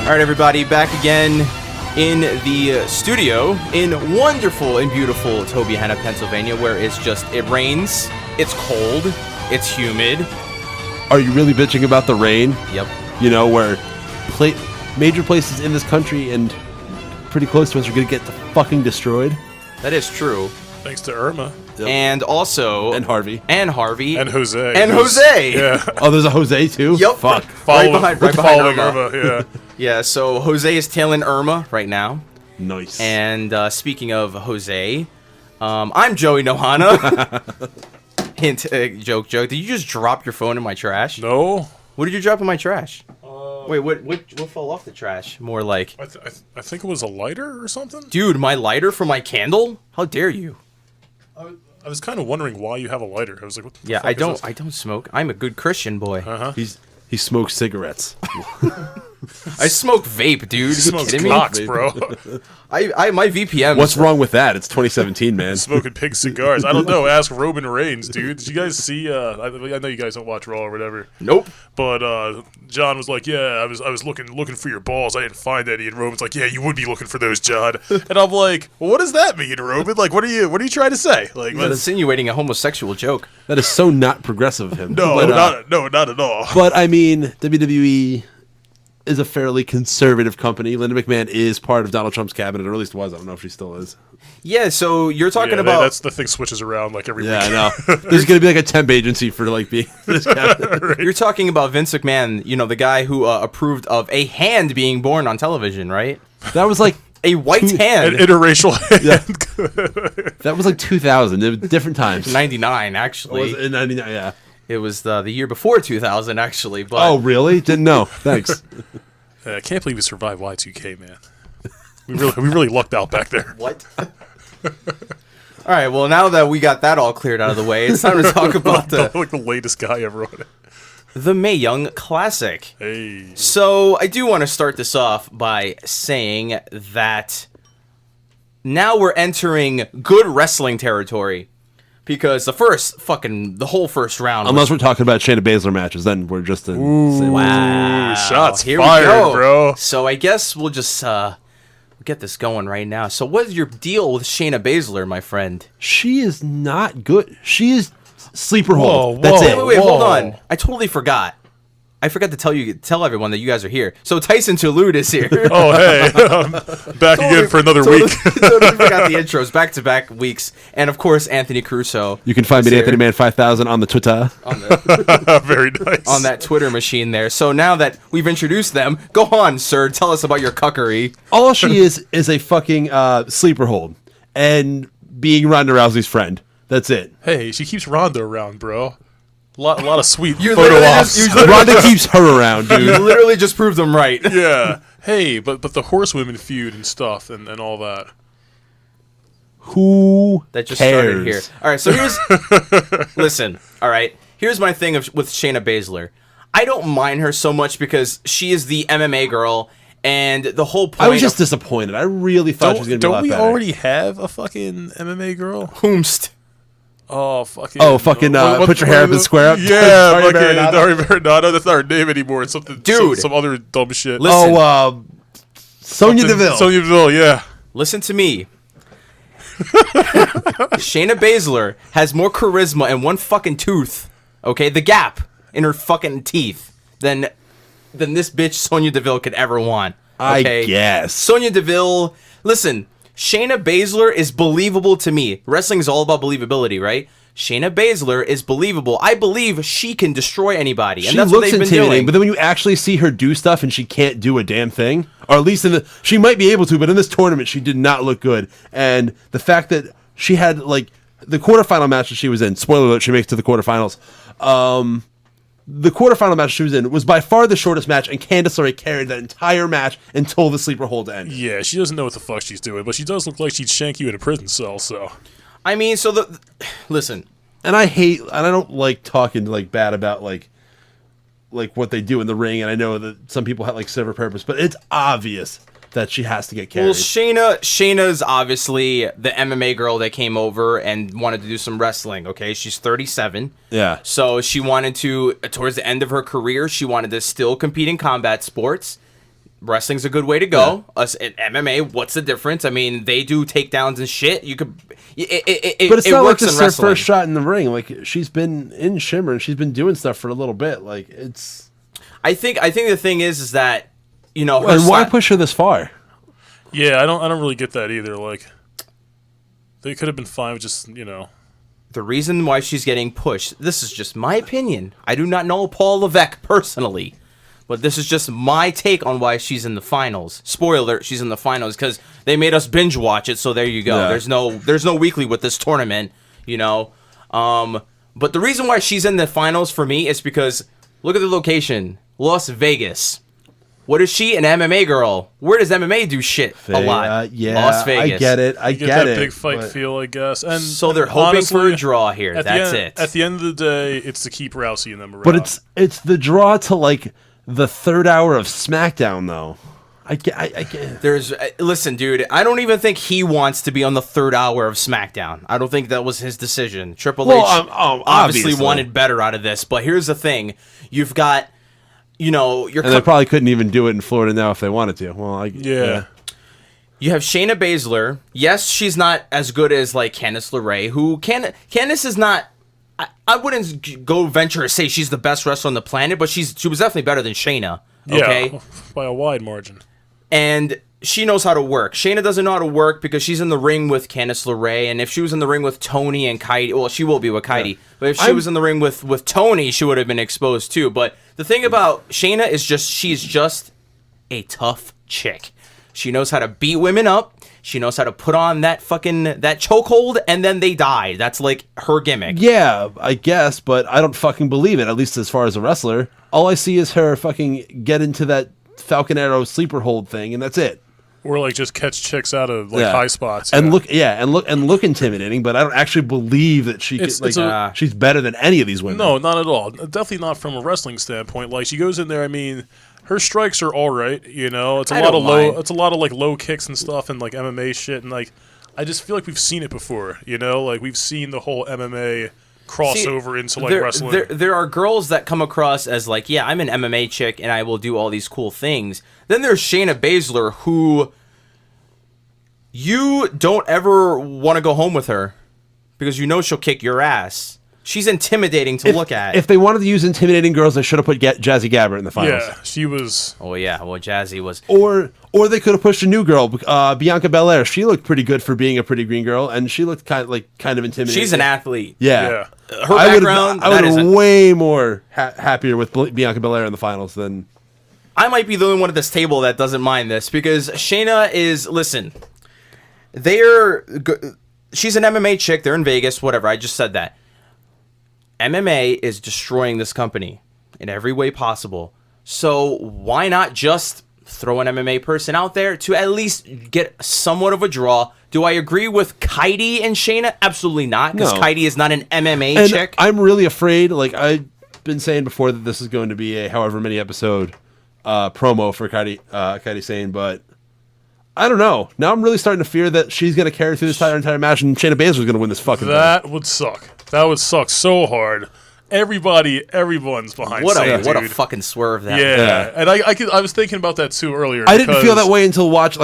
All right, everybody, back again in the studio in wonderful and beautiful Tobyhanna, Pennsylvania, where it rains, it's cold, it's humid. Are you really bitching about the rain? Yep. You know, where major places in this country and pretty close to us are going to get fucking destroyed? That is true. Thanks to Irma. Yep. And also... And Harvey. And Harvey. And Jose. And Jose! Yeah. Oh, there's a Jose, too? Yep. Fuck. Right behind Irma. Yeah. Yeah, so Jose is tailing Irma right now. Nice. And speaking of Jose, I'm Joey Nohana. Hint, joke. Did you just drop your phone in my trash? No. What did you drop in my trash? Wait, what fell off the trash? More like... I think it was a lighter or something? Dude, my lighter for my candle? How dare you? I was kind of wondering why you have a lighter. I was like, what the fuck I is don't. this? I don't smoke. I'm a good Christian boy. Uh-huh. He smokes cigarettes. I smoke vape, dude. He You smokes kidding me? cocks, bro. I my VPN. What's wrong with that? It's 2017, man. Smoking pig cigars. I don't know. Ask Roman Reigns, dude. Did you guys see? I know you guys don't watch Raw or whatever. Nope. But John was like, "Yeah, I was looking for your balls. I didn't find any." And Roman's like, "Yeah, you would be looking for those, John." And I'm like, well, "What does that mean, Roman? Like, what are you trying to say?" Like, He's insinuating a homosexual joke. That is so not progressive of him. no, But, not at all. But, I mean, WWE is a fairly conservative company. Linda McMahon is part of Donald Trump's cabinet, or at least was. I don't know if she still is. Yeah. So you're talking Yeah, about. that's the thing switches around like every week. Yeah, I know. There's going to be like a temp agency for like being for this cabinet. Right. You're talking about Vince McMahon. You know, the guy who approved of a hand being born on television, right? That was like A white hand. An interracial hand. Yeah. That was like 2000. It was different times. 99, actually. Was it 99? Yeah. It was the year before 2000, actually. But Oh, really? Didn't know. Thanks. I can't believe we survived Y2K, man. We really lucked out back there. What? All right. Well, now that we got that all cleared out of the way, it's time to talk about like the latest guy ever on it. the Mae Young Classic. Hey. So I do want to start this off by saying that now we're entering good wrestling territory. Because the whole first round. Unless we're talking about Shayna Baszler matches, then we're just in. Wow. Shots Here fired, we go. bro. So I guess we'll just get this going right now. So what is your deal with Shayna Baszler, my friend? She is not good. She is sleeper hold. Whoa, That's whoa. it. Wait, hold Whoa. on. I totally forgot. I forgot to tell everyone that you guys are here. So Tyson to Lewd is here. Oh, hey. Back again for another week. Totally forgot the intros. Back-to-back weeks. And, of course, Anthony Caruso. You can find me is at here AnthonyMan5000 on the Twitter. Very nice. on that Twitter machine there. So now that we've introduced them, go on, sir. Tell us about your cuckery. All she is a fucking sleeper hold and being Ronda Rousey's friend. That's it. Hey, she keeps Ronda around, bro. A lot of sweet You photo literally ops. Ronda keeps her around, You dude. literally just proved them right. Yeah. Hey, but the horsewomen feud and stuff and all that. Who That just cares? started here. All right, so listen. All right, here's my thing with Shayna Baszler. I don't mind her so much because she is the MMA girl, and the whole point. I was just disappointed. I really thought she was going to be a lot Don't we better. already have a fucking MMA girl? whomst. Oh, fucking. Put your hair up and square up. Yeah, Daria fucking Marinado. Daria Marinado. That's not her name anymore. It's something. Dude. Some other dumb shit. Listen. Sonya Deville. Sonya Deville, yeah. Listen to me. Shayna Baszler has more charisma in one fucking tooth, okay, the gap in her fucking teeth, than this bitch Sonya Deville could ever want. Okay? I guess. Sonya Deville, listen, Shayna Baszler is believable to me. Wrestling is all about believability, right? Shayna Baszler is believable. I believe she can destroy anybody, and She that's what looks they've been intimidating, doing. but then when you actually see her do stuff and she can't do a damn thing, or at least she might be able to, but in this tournament she did not look good. And the fact that she had like the quarterfinal match that she was in, spoiler alert, she makes it to the quarterfinals. The quarterfinal match she was in was by far the shortest match, and Candice LeRae carried that entire match until the sleeper hold ended. Yeah, she doesn't know what the fuck she's doing, but she does look like she'd shank you in a prison cell, so. I mean, listen. And I don't like talking like bad about like what they do in the ring, and I know that some people have like serve a purpose, but it's obvious that she has to get carried. Well, Shayna's obviously the MMA girl that came over and wanted to do some wrestling, okay? She's 37. Yeah. So she wanted to, towards the end of her career, she wanted to still compete in combat sports. wrestling's a good way to go. Us in MMA, what's the difference? I mean, they do takedowns and shit. You could, But it's not like works this in is her wrestling. first shot in the ring. Like, she's been in Shimmer and she's been doing stuff for a little bit. Like, it's. I think the thing is that, you know, her And why sla- push her this far? Yeah, I don't really get that either. Like, they could have been fine with just, you know. the reason why she's getting pushed. This is just my opinion. I do not know Paul Levesque personally, but this is just my take on why she's in the finals. Spoiler alert, she's in the finals because they made us binge watch it. So there you go. Yeah. There's no weekly with this tournament, you know. But the reason why she's in the finals for me is because look at the location, Las Vegas. What is she? An MMA girl. Where does MMA do shit a lot? Yeah, Las Vegas. I get it. I You get get that it. big fight but- feel, I guess. And So they're hoping for honestly, a draw here. at the That's end- it. At the end of the day, it's to keep Rousey and them around. But it's the draw to like the third hour of SmackDown though. I get. There's listen, dude. I don't even think he wants to be on the third hour of SmackDown. I don't think that was his decision. Triple H obviously wanted better out of this. But here's the thing: you've got, you know, And they probably couldn't even do it in Florida now if they wanted to. Well, yeah. you have Shayna Baszler. Yes, she's not as good as like Candice LeRae. Who Candice is not. I wouldn't go venture to say she's the best wrestler on the planet, but she was definitely better than Shayna. Okay. Yeah, by a wide margin. And she knows how to work. Shayna doesn't know how to work because she's in the ring with Candice LeRae, and if she was in the ring with Tony and Kaidi, well, she will be with Kaidi, Yeah. but if she was in the ring with Tony, she would have been exposed too. But the thing about Shayna is she's just a tough chick. She knows how to beat women up. She knows how to put on that chokehold, and then they die. That's like her gimmick. Yeah, I guess, but I don't fucking believe it. At least as far as a wrestler, all I see is her fucking get into that Falcon Arrow sleeper hold thing, and that's it. Or like just catch chicks out of like high spots. And look intimidating, but I don't actually believe that she she's better than any of these women. No, not at all. Definitely not from a wrestling standpoint. Like she goes in there, I mean, her strikes are all right, you know. It's a lot of like low kicks and stuff and like MMA shit, and like I just feel like we've seen it before, you know? Like we've seen the whole MMA crossover into like wrestling. There are girls that come across as like, yeah, I'm an MMA chick and I will do all these cool things. Then there's Shayna Baszler, who you don't ever want to go home with her because you know she'll kick your ass. She's intimidating to look at. If they wanted to use intimidating girls, they should have put Jazzy Gabbert in the finals. Yeah, she was. Oh yeah, well Jazzy was. Or they could have pushed a new girl, Bianca Belair. She looked pretty good for being a pretty green girl, and she looked kind of intimidating. She's an athlete. Yeah. Her background. I would have way more happier with Bianca Belair in the finals than. I might be the only one at this table that doesn't mind this because Shayna is. Listen, she's an MMA chick. They're in Vegas. Whatever. I just said that. MMA is destroying this company in every way possible. So why not just throw an MMA person out there to at least get somewhat of a draw? Do I agree with Kaidi and Shayna? Absolutely not, because Kaidi is not an MMA chick. I'm really afraid, like I've been saying before, that this is going to be a however many episode promo for Kaidi Sane, but I don't know. Now I'm really starting to fear that she's going to carry through this entire match and Shayna Baszler is going to win this fucking thing. That would suck. That would suck so hard. Everyone's behind Sane, What a dude. fucking swerve that. Yeah, and I was thinking about that too earlier. I didn't feel that way until watching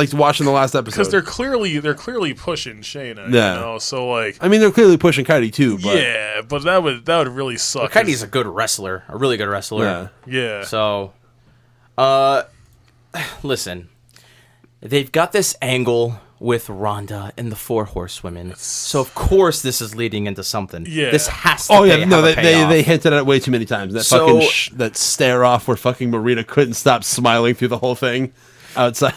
the last episode. because they're clearly pushing Shayna. Yeah. You know, so like I mean, they're clearly pushing Kaidi too. But yeah, but that would really suck. Kaidi's a good wrestler, a really good wrestler. Yeah. So, listen, they've got this angle with Ronda and the Four Horsewomen, so of course this is leading into something. Yeah. This has to. Oh yeah, no, have a payoff. they hinted at it way too many times. That So- fucking that stare off where fucking Marita couldn't stop smiling through the whole thing outside.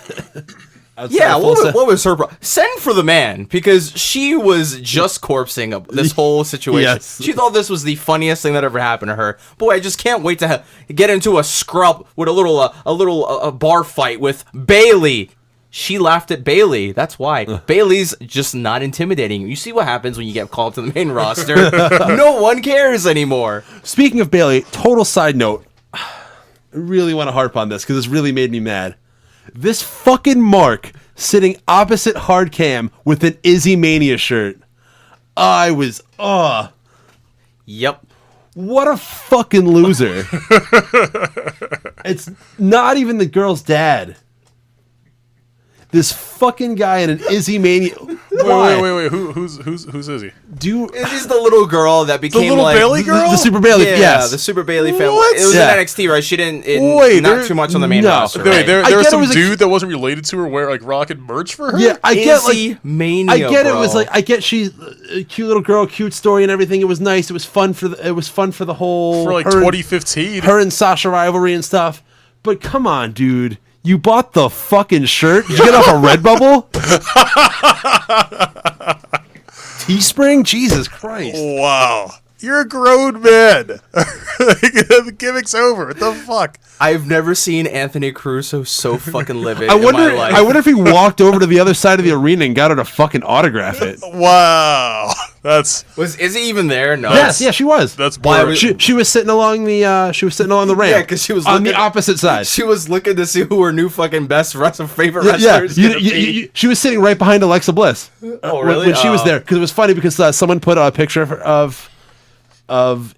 Yeah, of Full Sail. what was her problem? Send for the man, because she was just corpsing this whole situation. Yes. She thought this was the funniest thing that ever happened to her. Boy, I just can't wait to get into a scrub with a little bar fight with Bailey. She laughed at Bailey. That's why. Bailey's just not intimidating. You see what happens when you get called to the main roster. No one cares anymore. Speaking of Bailey, total side note. I really want to harp on this because this really made me mad. This fucking Mark sitting opposite Hard Cam with an Izzy Mania shirt. I was, Yep. what a fucking loser. It's not even the girl's dad. this fucking guy in an Izzy mania. Wait. Who's Izzy? Izzy's the little girl that became little like Bailey girl? The Super Bailey. Yeah, Yes. the Super Bailey family. What? It was Yeah. in NXT, right? She didn't. Not too much on the main no. roster. Wait, Right? there I was get it some was a- dude that wasn't related to her wear like rocking merch for her. Yeah, I get like. Izzy Mania. I get bro. it was like I get she's a cute little girl, cute story and everything. It was nice. It was fun for the whole for like her and- 2015. her and Sasha rivalry and stuff. But come on, dude. You bought the fucking shirt? Did you get off a Redbubble? Teespring? Jesus Christ. Wow. You're a grown man. The gimmick's over. What the fuck? I've never seen Anthony Caruso so fucking livid. I in wonder my life. I wonder if he walked over to the other side of the arena and got her to fucking autograph it. Wow. Was Izzy even there? No. Yes, yeah, she was. That's Why boring. was- She was sitting along the ramp. Yeah, because she was on the looking- opposite side. She was looking to see who her new fucking favorite Yeah, wrestler is gonna be. she was sitting right behind Alexa Bliss. Oh, really? When she was Oh. there, because it was funny because someone put a picture of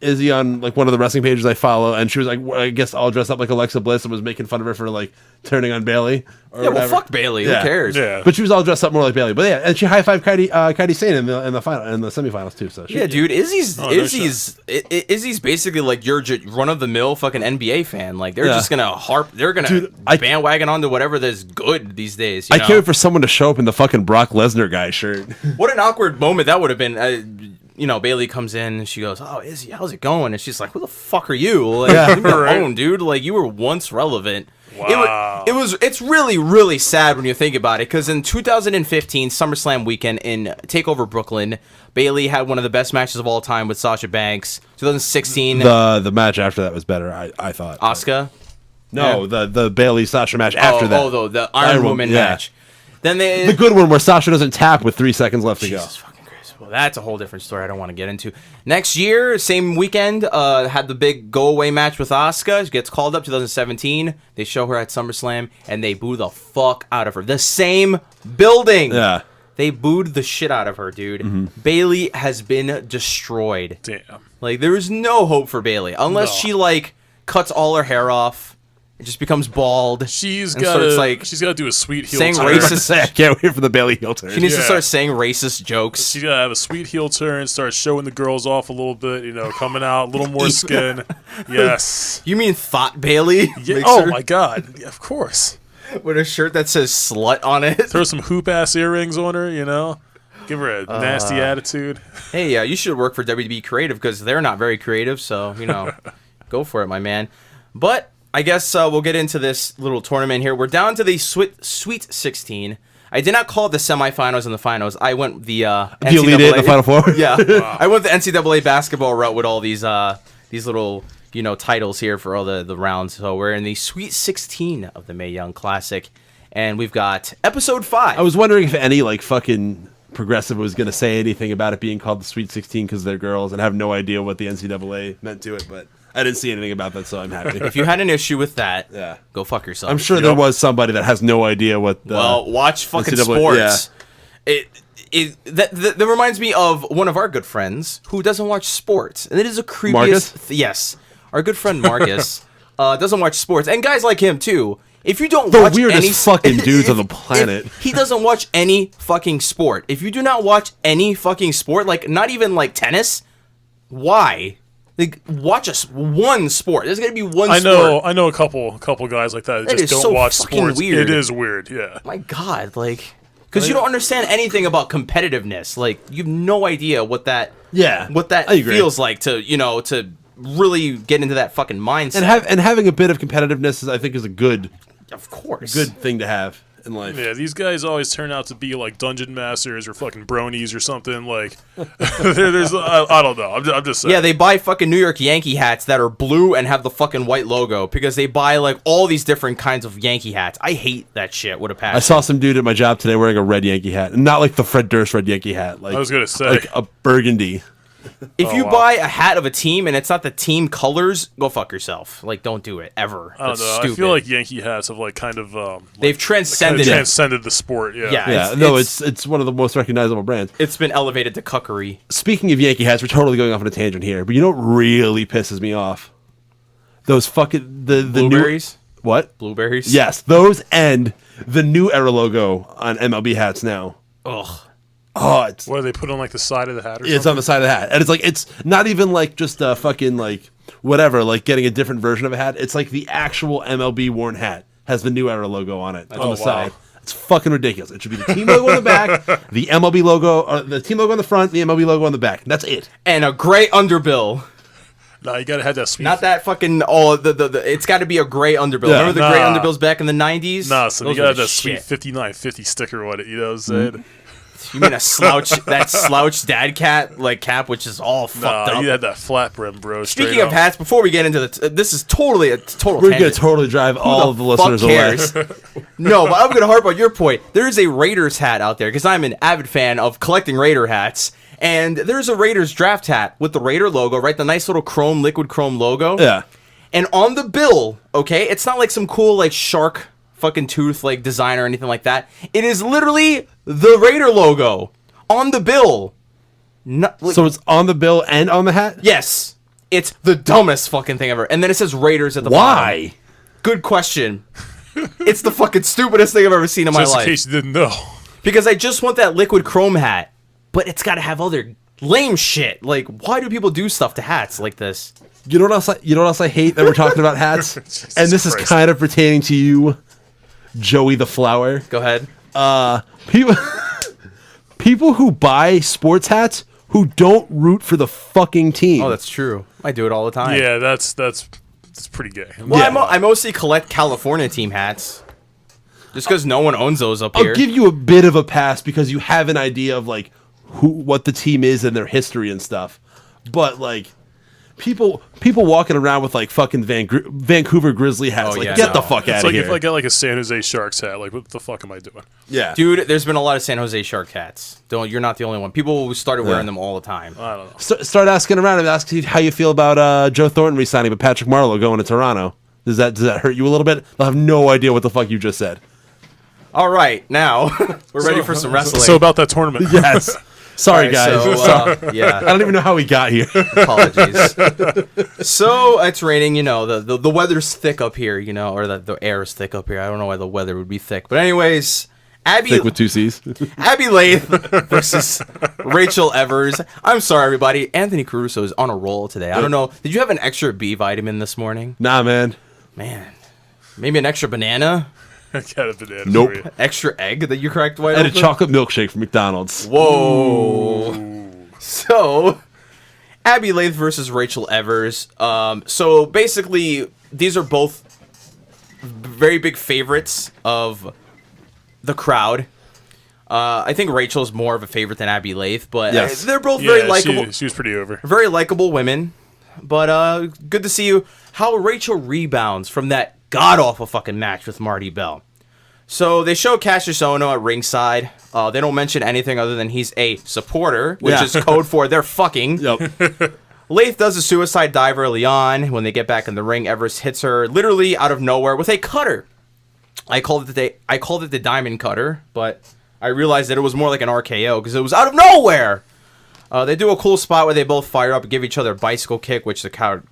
Izzy on like one of the wrestling pages I follow, and she was like, I guess all dressed up like Alexa Bliss, and was making fun of her for like turning on Bailey. Or Yeah, well, whatever. fuck Bailey. Yeah. Who cares? Yeah. But she was all dressed up more like Bailey. But yeah, and she high fived Kairi Sane in the semifinals too. So she, Yeah, dude, Izzy's no Izzy's basically like your run of the mill fucking NBA fan. Like they're Yeah. just gonna they're gonna Dude, I- bandwagon onto whatever that's good these days. I You know? can't wait for someone to show up in the fucking Brock Lesnar guy shirt. What an awkward moment that would have been. Bailey comes in and she goes, "Oh, Izzy, how's it going?" And she's like, "Who the fuck are you? Like, Yeah. leave me Right. alone, dude. Like, you were once relevant." Wow. It's really, really sad when you think about it, because in 2015 SummerSlam weekend in TakeOver Brooklyn, Bailey had one of the best matches of all time with Sasha Banks. 2016, The match after that was better, I thought. Asuka. No, the Bailey Sasha match after that. The Iron Woman yeah. match. Then they The good one where Sasha doesn't tap with 3 seconds left to go. Jesus fucking Christ. Well, that's a whole different story I don't want to get into. Next year, same weekend, had the big go-away match with Asuka. She gets called up 2017. They show her at SummerSlam, and they boo the fuck out of her. The same building. Yeah. They booed the shit out of her, dude. Bailey has been destroyed. Damn. Like, there is no hope for Bailey. Unless No. she, like, cuts all her hair off. It just becomes bald. She's and got starts, like, to do a sweet heel saying turn. racist- I can't wait for the Bailey heel turn. She needs to Yeah. start saying racist jokes. She's got to have a sweet heel turn, start showing the girls off a little bit, coming out, a little more skin. Yes. You mean Thought Bailey? Yeah. Makes Oh, her- my God. Yeah, of course. With a shirt that says slut on it. Throw some hoop-ass earrings on her, Give her a nasty attitude. Hey, you should work for WB Creative, because they're not very creative, so, go for it, my man. But I guess we'll get into this little tournament here. We're down to the Sweet 16. I did not call it the semifinals and the finals. I went the The Elite Eight, the Final Four? Yeah. I went the NCAA basketball route with all these little, titles here for all the rounds. So we're in the Sweet 16 of the Mae Young Classic, and we've got episode 5. I was wondering if any fucking progressive was going to say anything about it being called the Sweet 16 because they're girls and have no idea what the NCAA meant to it, but I didn't see anything about that, so I'm happy. If you had an issue with that, Yeah. go fuck yourself. I'm sure there was somebody that has no idea what the... Well, watch fucking NCAA sports. That reminds me of one of our good friends who doesn't watch sports, and it is a creepiest. Marcus? Yes, our good friend Marcus doesn't watch sports, and guys like him too. If you don't The watch weirdest any fucking dudes on the planet. if he doesn't watch any fucking sport. If you do not watch any fucking sport, like not even like tennis, why? Like, watch us one sport. There's gonna be one. I sport. know a couple guys like that That just is don't so watch fucking sports. weird. It is weird, yeah. My God, like, because you don't understand anything about competitiveness. Like, you have no idea what that I agree. feels like to to really get into that fucking mindset. And having a bit of competitiveness is, I think, is a good of course, thing to have in life. Yeah, these guys always turn out to be like dungeon masters or fucking bronies or something. Like, there's I don't know. I'm just saying. Yeah, they buy fucking New York Yankee hats that are blue and have the fucking white logo because they buy like all these different kinds of Yankee hats. I hate that shit with a passion. I saw some dude at my job today wearing a red Yankee hat, and not like the Fred Durst red Yankee hat. Like I was gonna say. like a burgundy. If you wow. buy a hat of a team and it's not the team colors, go fuck yourself. Like, don't do it ever. I don't That's know. stupid. I feel like Yankee hats have like kind of They've kind transcended of it. transcended the sport. Yeah. Yeah. Yeah, it's one of the most recognizable brands. It's been elevated to cuckery. Speaking of Yankee hats, we're totally going off on a tangent here, but you know what really pisses me off? Those fucking the Blueberries? What? Blueberries? Yes, those and the new era logo on MLB hats now. Ugh. Oh, it's What do they put on like the side of the hat or it's something? on the side of the hat, and it's like it's not even like just a fucking like whatever, like getting a different version of a hat. It's like the actual MLB worn hat has the new era logo on it on the wow. side. It's fucking ridiculous. It should be the team logo on the back, the MLB logo, or the team logo on the front, the MLB logo on the back. That's it. And a gray underbill. Nah, you gotta have that sweet. Not that fucking it's got to be a gray underbill. Yeah. Remember the gray underbills back in the 90s? Nah, so you Those gotta were have the that sweet shit. 5950 sticker on it. You know what I'm saying? You mean a slouch that slouch dad cap which is all fucked up. You had that flat brim, bro. Speaking of hats, before we get into this is totally a total We're gonna tangent. totally drive all of the listeners away. No, but I'm gonna harp on your point. There is a Raiders hat out there because I'm an avid fan of collecting Raider hats, and there's a Raiders draft hat with the Raider logo, right? The nice little liquid chrome logo. Yeah. And on the bill, okay, it's not like some cool like shark fucking tooth like design or anything like that. It is literally the Raider logo on the bill. So it's on the bill and on the hat? Yes, it's the dumbest fucking thing ever. And then it says Raiders at the bottom. Why? Good question. It's the fucking stupidest thing I've ever seen in my Just in life. case you didn't know. Because I just want that liquid chrome hat, but it's got to have other lame shit. Like, why do people do stuff to hats like this? You know what else I hate that we're talking about hats? And this Christ. is kind of pertaining to you, Joey the Flower. Go ahead. People who buy sports hats who don't root for the fucking team. Oh, that's true. I do it all the time. Yeah, that's pretty gay. Well, Yeah. I mostly collect California team hats. Just because no one owns those up here. I'll give you a bit of a pass because you have an idea of like what the team is and their history and stuff. But like people walking around with like fucking Vancouver Grizzly hats, Oh, like yeah, get no. the fuck out It's of like here. if I got like a San Jose Sharks hat, like what the fuck am I doing? Yeah, Dude, there's been a lot of San Jose Shark hats. You're not the only one. People started wearing them all the time. I don't know. Start asking around and ask how you feel about Joe Thornton re-signing, but Patrick Marleau going to Toronto. Does that hurt you a little bit? They'll have no idea what the fuck you just said. All right, now we're ready for some wrestling. So about that tournament. Yes. Sorry, All right, guys. so, I yeah, don't even know how we got here. apologies. So it's raining. You know, the weather's thick up here. You know, or the air is thick up here. I don't know why the weather would be thick, but anyways, Thick with two C's. Abby Lathe versus Rachel Evers. I'm sorry, everybody. Anthony Caruso is on a roll today. I don't know. Did you have an extra B vitamin this morning? Nah, man. Man, maybe an extra banana, I got a banana Nope. for you. extra egg that you cracked wide And a open? chocolate milkshake from McDonald's. Whoa. So, Abby Lathe versus Rachel Evers. So basically, these are both very big favorites of the crowd. I think Rachel's more of a favorite than Abby Lathe, but Yes. they're both very Yeah, likable. she was pretty over. Very likable women. But good to see you. How Rachel rebounds from that god-awful fucking match with Marty Bell. So they show Cassius Ohno at ringside. They don't mention anything other than he's a supporter, which Yeah. is code for they're fucking. Yep. Lathe does a suicide dive early on. When they get back in the ring, Evers hits her literally out of nowhere with a cutter. I called it the diamond cutter, but I realized that it was more like an RKO because it was out of nowhere. They do a cool spot where they both fire up and give each other a bicycle kick, which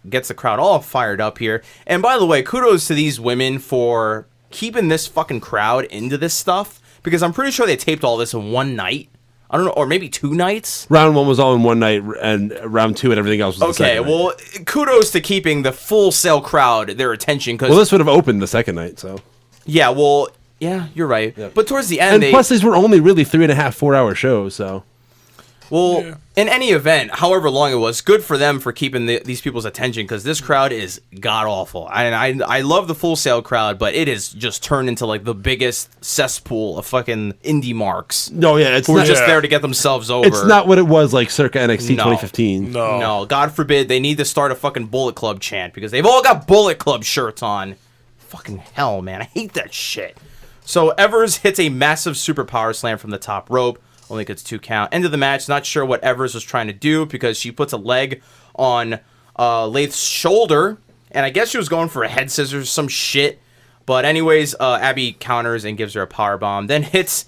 gets the crowd all fired up here. And by the way, kudos to these women for keeping this fucking crowd into this stuff, because I'm pretty sure they taped all this in one night. I don't know, or maybe 2 nights. Round 1 was all in one night, and round 2 and everything else was the Okay, second night. well, kudos to keeping the full sale crowd their attention. Cause, Well, this would have opened the second night, so. yeah, well, yeah, you're right. Yep. But towards the end, And plus, these were only really 3.5, 4-hour shows, so. well, Yeah. in any event, however long it was, good for them for keeping these people's attention, because this crowd is god awful. And I love the Full Sail crowd, but it is just turned into like the biggest cesspool of fucking indie marks No, yeah, it's who are not, just Yeah. there to get themselves over. it's not what it was like circa NXT No. 2015. No. No, God forbid they need to start a fucking Bullet Club chant because they've all got Bullet Club shirts on. Fucking hell, man. I hate that shit. So Evers hits a massive super power slam from the top rope. Only gets 2 count. End of the match. Not sure what Evers was trying to do because she puts a leg on Lathe's shoulder. And I guess she was going for a head scissors or some shit. But anyways, Abby counters and gives her a powerbomb. Then hits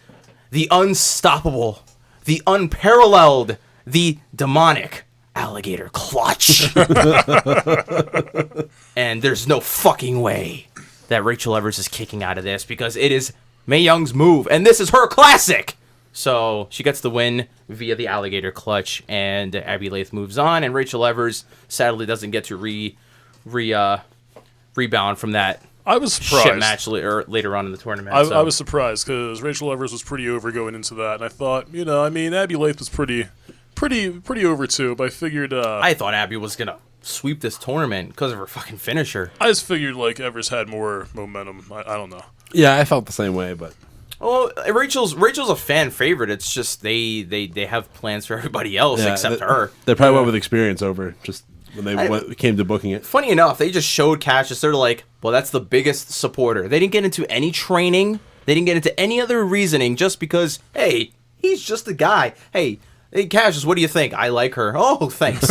the unstoppable, the unparalleled, the demonic alligator clutch. And there's no fucking way that Rachel Evers is kicking out of this because it is Mae Young's move, and this is her classic. So she gets the win via the alligator clutch, and Abby Laith moves on, and Rachel Evers sadly doesn't get to rebound from that. I was surprised. Shit match later on in the tournament. I was surprised because Rachel Evers was pretty over going into that, and I thought, Abby Laith was pretty over too. But I figured, I thought Abby was gonna sweep this tournament because of her fucking finisher. I just figured like Evers had more momentum. I don't know. Yeah, I felt the same way, but. Well, Rachel's a fan favorite. It's just they have plans for everybody else except her. They probably went with experience over just when they came to booking it. Funny enough, they just showed Cassius. They're like, well, that's the biggest supporter. They didn't get into any training. They didn't get into any other reasoning just because, hey, he's just a guy. Hey, Cassius, what do you think? I like her. Oh, thanks.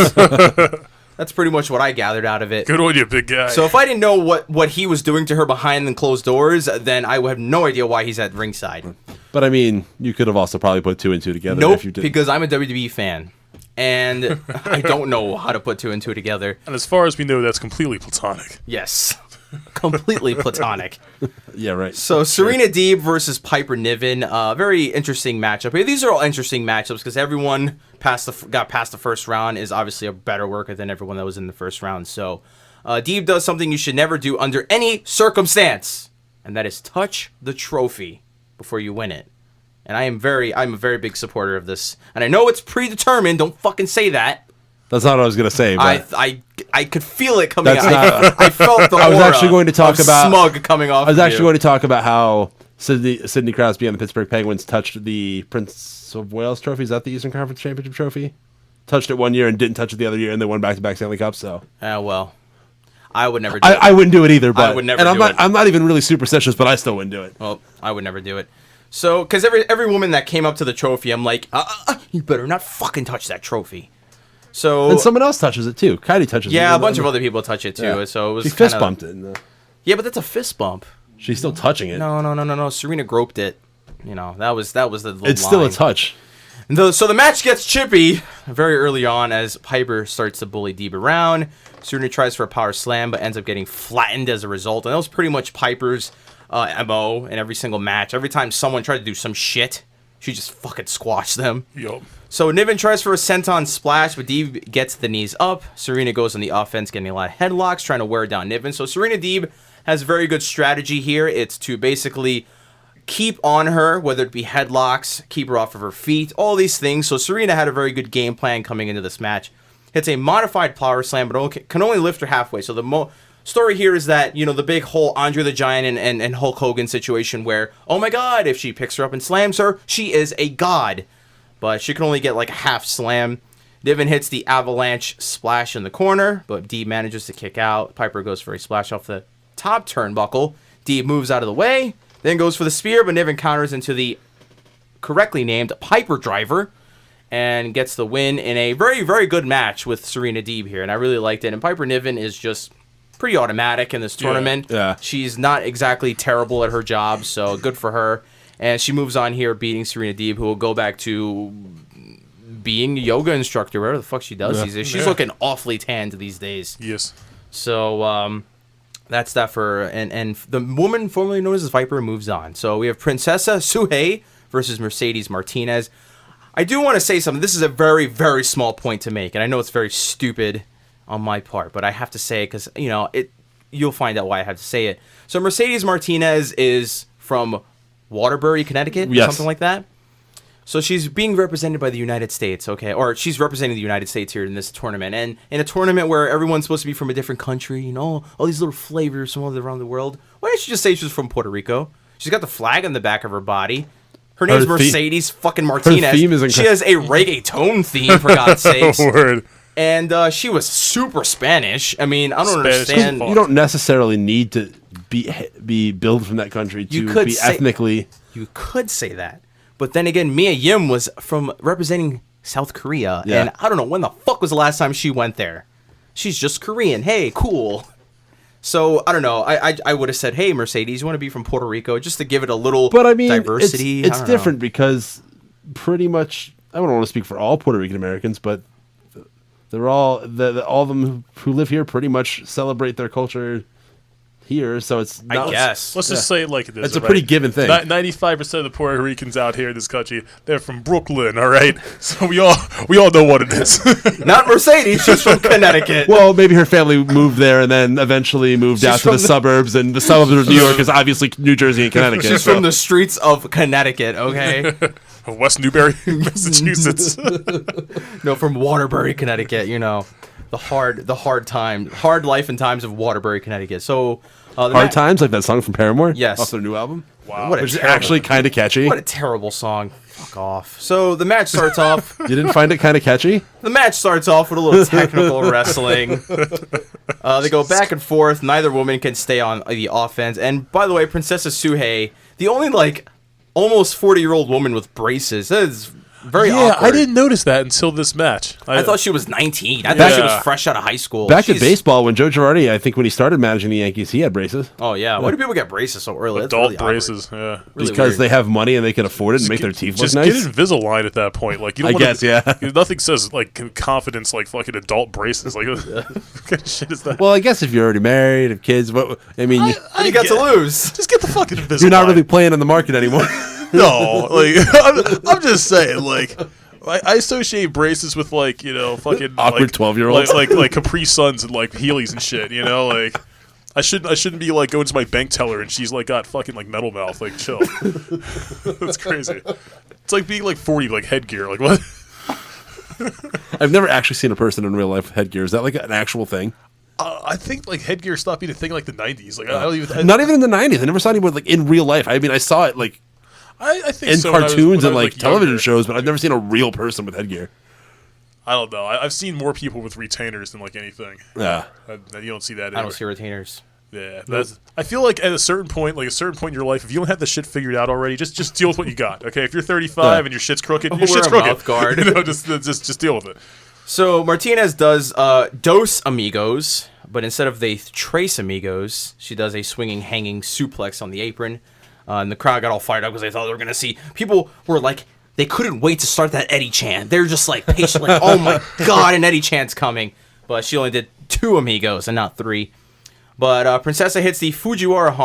That's pretty much what I gathered out of it. Good on you, big guy. So if I didn't know what he was doing to her behind the closed doors, then I would have no idea why he's at ringside. But I mean, you could have also probably put 2 and 2 together. Nope, if you did. because I'm a WWE fan. And I don't know how to put 2 and 2 together. And as far as we know, that's completely platonic. Yes. Completely platonic. Yeah, right. So Serena Deeb versus Piper Niven, very interesting matchup. These are all interesting matchups because everyone got past the first round is obviously a better worker than everyone that was in the first round. So Deeb does something you should never do under any circumstance, and that is touch the trophy before you win it. And I'm a very big supporter of this. And I know it's predetermined. Don't fucking say that. That's not what I was going to say. But I could feel it coming out. Not, I felt the I was actually going to talk about smug coming off. I was actually going to talk about how Sidney Crosby and the Pittsburgh Penguins touched the Prince of Wales trophy. Is that the Eastern Conference Championship trophy? Touched it one year and didn't touch it the other year, and they won back-to-back Stanley Cups. So, well, I would never do it. I wouldn't do it either. But, I would never and do it. I'm not even really superstitious, but I still wouldn't do it. Well, I would never do it. So, because every woman that came up to the trophy, I'm like, you better not fucking touch that trophy. So and someone else touches it too. Kylie touches it. Yeah, a bunch of other people touch it too. Yeah. So it was she fist bumped it. Yeah, but that's a fist bump. She's still touching it. No. Serena groped it. That was the It's line. Still a touch. So the match gets chippy very early on as Piper starts to bully Deeb around. Serena tries for a power slam, but ends up getting flattened as a result. And that was pretty much Piper's MO in every single match. Every time someone tried to do some shit, she just fucking squashed them. Yup. So Niven tries for a senton splash, but Deeb gets the knees up. Serena goes on the offense, getting a lot of headlocks, trying to wear down Niven. So Serena Deeb has a very good strategy here. It's to basically keep on her, whether it be headlocks, keep her off of her feet, all these things. So Serena had a very good game plan coming into this match. Hits a modified power slam, but can only lift her halfway. So the story here is that, the big whole Andre the Giant and Hulk Hogan situation where, oh my god, if she picks her up and slams her, she is a god. But she can only get like a half slam. Niven hits the avalanche splash in the corner, but Deeb manages to kick out. Piper goes for a splash off the top turnbuckle. Deeb moves out of the way, then goes for the spear, but Niven counters into the correctly named Piper Driver and gets the win in a very, very good match with Serena Deeb here. And I really liked it. And Piper Niven is just pretty automatic in this tournament. Yeah. She's not exactly terrible at her job, so good for her. And she moves on here, beating Serena Deeb, who will go back to being a yoga instructor, whatever the fuck she does these days. She's looking awfully tanned these days. Yes. So that's that for and the woman formerly known as Viper moves on. So we have Princessa Suhei versus Mercedes Martinez. I do want to say something. This is a very, very small point to make, and I know it's very stupid on my part, but I have to say it because you'll find out why I have to say it. So Mercedes Martinez is from Waterbury, Connecticut, or something like that. So she's being represented by the United States, okay? Or she's representing the United States here in this tournament. And in a tournament where everyone's supposed to be from a different country, all these little flavors from all around the world, why didn't she just say she was from Puerto Rico? She's got the flag on the back of her body. Her name's Mercedes fucking Martinez. Her theme is she has a reggaeton theme, for God's sakes. Word. And she was super Spanish. I mean, I don't understand. You don't necessarily need to be billed from that country to be ethnically. You could say that. But then again, Mia Yim was from representing South Korea. Yeah. And I don't know, when the fuck was the last time she went there? She's just Korean. Hey, cool. So, I don't know. I would have said, hey, Mercedes, you want to be from Puerto Rico? Just to give it a little diversity. It's different because pretty much, I don't want to speak for all Puerto Rican Americans, but they're all of them who live here pretty much celebrate their culture here, so it's not. I guess. Let's just say it like this. It's a pretty given thing. 95% of the Puerto Ricans out here in this country, they're from Brooklyn, all right? So we all know what it is. Not Mercedes, she's from Connecticut. Well, maybe her family moved there and then eventually moved out to the suburbs, and the suburbs of New York is obviously New Jersey and Connecticut. She's from the streets of Connecticut, okay? West Newbury, Massachusetts. No, from Waterbury, Connecticut, you know. The hard life and times of Waterbury, Connecticut. So Hard Times, like that song from Paramore? Yes. Off their new album? Wow. What a Which is terrible- actually kind of catchy. What a terrible song. Fuck off. So the match starts off. You didn't find it kind of catchy? The match starts off with a little technical wrestling. They go back and forth. Neither woman can stay on the offense. And by the way, Princess Suhei, the only almost 40-year-old woman with braces. That is very awkward. I didn't notice that until this match. I thought she was 19. I thought she was fresh out of high school. Back at baseball, when Joe Girardi, I think when he started managing the Yankees, he had braces. Oh, yeah. Why do people get braces so early? That's Adult really awkward. braces, yeah. Really Because weird. they have money and they can afford it and make their teeth look Just nice. get Invisalign at that point. Like, you don't I wanna, guess, yeah. Nothing says, like, confidence like fucking adult braces. Like, what kind of shit is that? Well, I guess if you're already married, have kids, what you What do you got to lose? Just get the fucking Invisalign. you're not really playing in the market anymore. No, like, I'm just saying, like... I associate braces with fucking Awkward 12-year-olds. like Capri Suns and like Heelys and shit. You know, like I shouldn't be like going to my bank teller and she's like got fucking like metal mouth. Like chill, that's crazy. It's like being like 40, like headgear. Like what? I've never actually seen a person in real life with headgear. Is that like an actual thing? I think like headgear stopped being a thing in, like the 90s. Like I don't even. Not even in the 90s. I never saw anyone like in real life. I mean, I saw it like I think in so when I was- cartoons when I and was, like television younger. shows, but I've never seen a real person with headgear. I don't know. I've seen more people with retainers than like anything. Yeah. You don't see that. I Anywhere. don't see retainers. Yeah, I feel like at a certain point in your life, if you don't have the shit figured out already, just deal with what you got. Okay, if you're 35 and your shit's crooked, your Wear shit's a crooked. mouth guard. You know, just deal with it. So Martinez does Dos Amigos, but instead of the Tres Amigos, she does a swinging, hanging suplex on the apron. And the crowd got all fired up because they thought they were going to see. People were like, they couldn't wait to start that Eddie chant. They're just like patient, like, oh my God, an Eddie chant's coming. But she only did 2 Amigos and not 3. But Princessa hits the Fujiwara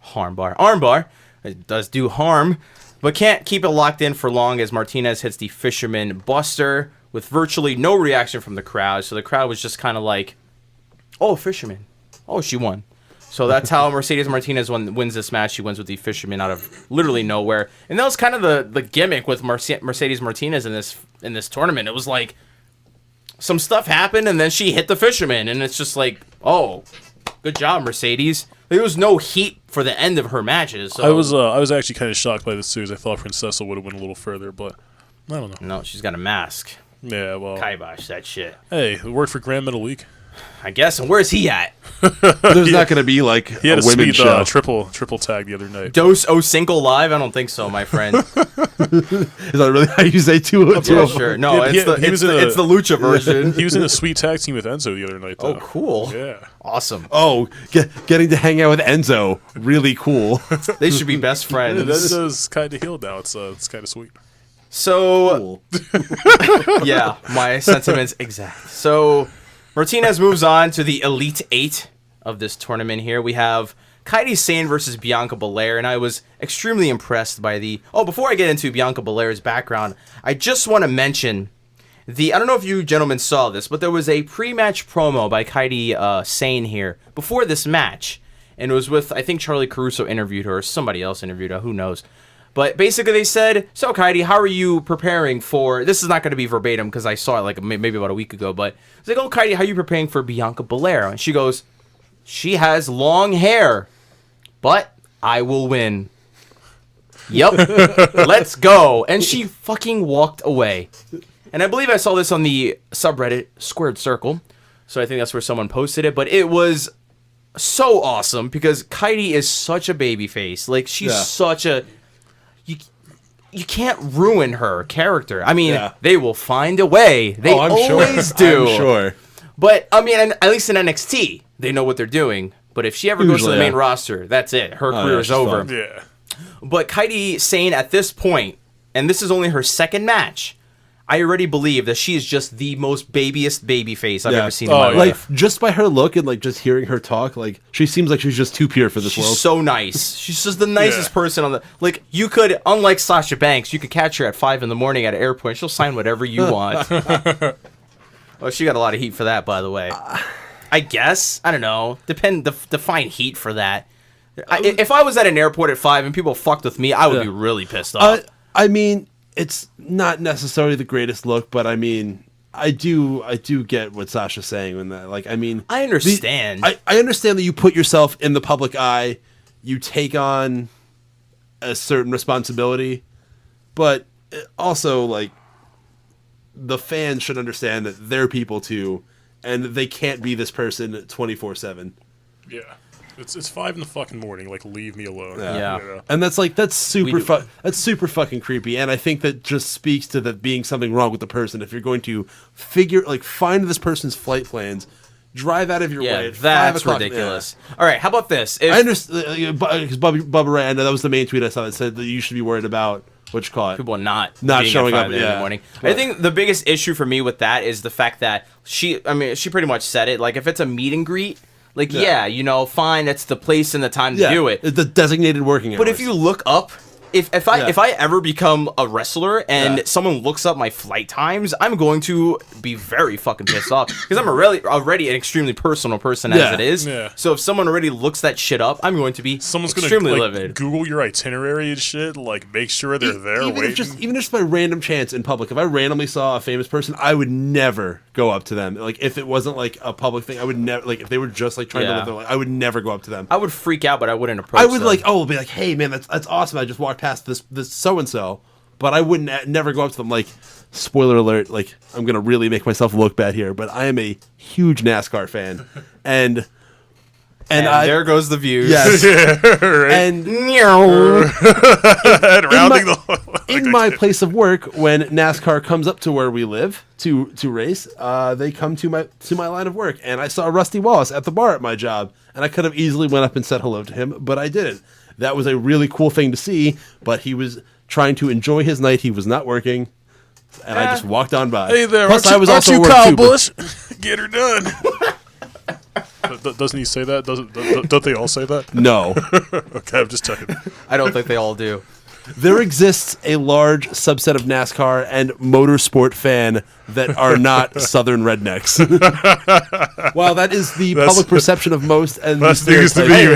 armbar. It does do harm, but can't keep it locked in for long as Martinez hits the Fisherman Buster with virtually no reaction from the crowd. So the crowd was just kind of like, oh, Fisherman. Oh, she won. So that's how Mercedes Martinez wins this match. She wins with the Fisherman out of literally nowhere. And that was kind of the gimmick with Mercedes Martinez in this tournament. It was like some stuff happened and then she hit the Fisherman. And it's just like, oh, good job, Mercedes. There was no heat for the end of her matches. So. I was actually kind of shocked by this series. I thought Princessa would have went a little further, but I don't know. No, she's got a mask. Yeah, well, Kibosh, that shit. hey, it worked for Grand Metal Week. I guess. And where's he at? There's not going to be like He had a a women's sweet show. triple tag the other night. Dos O Cinco live? I don't think so, my friend. Is that really how you say two? Yeah, sure. No, He it's the Lucha version. He was in a sweet tag team with Enzo the other night, though. Oh, cool. Yeah. Awesome. Oh, getting to hang out with Enzo, really cool. They should be best friends. Enzo's kind of healed now. It's kind of sweet. So, yeah, my sentiments exact. So, Martinez moves on to the Elite 8 of this tournament here. We have Kairi Sane versus Bianca Belair, and I was extremely impressed by the... Oh, before I get into Bianca Belair's background, I just want to mention I don't know if you gentlemen saw this, but there was a pre-match promo by Kairi Sane here before this match, and it was with, I think Charlie Caruso interviewed her, or somebody else interviewed her, who knows. But basically they said, so Kairi, how are you preparing for... This is not going to be verbatim because I saw it like maybe about a week ago, but it's like, oh, Kairi, how are you preparing for Bianca Belair? And she goes, she has long hair, but I will win. Yep, let's go. And she fucking walked away. And I believe I saw this on the subreddit Squared Circle, so I think that's where someone posted it, but it was so awesome because Kairi is such a babyface. Like, she's such a... You can't ruin her character. I mean, they will find a way. They always do. I'm sure. But, I mean, at least in NXT, they know what they're doing. But if she ever goes to the main roster, that's it. Her career is over. Yeah. But Kairi Sane at this point, and this is only her second match, I already believe that she is just the most babyest baby face I've ever seen in my life. Like, just by her look and, like, just hearing her talk, like, she seems like she's just too pure for this world. She's so nice. She's just the nicest person on the... Like, you could, unlike Sasha Banks, you could catch her at 5 in the morning at an airport. She'll sign whatever you want. Oh, she got a lot of heat for that, by the way. I guess. I don't know. Define heat for that. If I was at an airport at 5 and people fucked with me, I would be really pissed off. I mean... It's not necessarily the greatest look, but I mean, I do get what Sasha's saying when that, like, I mean, I understand. I understand that you put yourself in the public eye, you take on a certain responsibility, but also, like, the fans should understand that they're people too, and they can't be this person 24/7. Yeah. It's 5 in the fucking morning. Like, leave me alone. Yeah. You know? And that's super fucking creepy. And I think that just speaks to that being something wrong with the person. If you're going to find this person's flight plans, drive out of your way. That's ridiculous. Yeah. All right, how about this? I understand because Bubba Ray, I know that was the main tweet I saw that said that you should be worried about what you call it. People not showing up in the morning. But I think the biggest issue for me with that is the fact that she pretty much said it. Like, if it's a meet and greet. Like, fine, that's the place and the time to do it. The designated working hours. But if you look up, if I ever become a wrestler and someone looks up my flight times, I'm going to be very fucking pissed off. Because I'm already an extremely personal person as it is. Yeah. So if someone already looks that shit up, I'm going to be extremely livid. Google your itinerary and shit, like, make sure they're there waiting. Even just by random chance in public, if I randomly saw a famous person, I would never go up to them. Like, if it wasn't, like, a public thing, I would never, like, if they were just, like, trying to live their life, I would never go up to them. I would freak out, but I wouldn't approach them. I would be like, hey, man, that's awesome. I just walked past this so-and-so, but I wouldn't never go up to them. Like, spoiler alert, like, I'm going to really make myself look bad here, but I am a huge NASCAR fan. And there goes the views. Yes. Right. And in my place of work, when NASCAR comes up to where we live to race, they come to my line of work, and I saw Rusty Wallace at the bar at my job, and I could have easily went up and said hello to him, but I didn't. That was a really cool thing to see, but he was trying to enjoy his night. He was not working, and I just walked on by. Hey there, Plus, aren't you Kyle Busch? Get her done. Doesn't he say that? Don't they all say that? No. Okay, I'm just checking. I don't think they all do. There exists a large subset of NASCAR and motorsport fan that are not Southern rednecks. While that is the public perception of most, and news to me.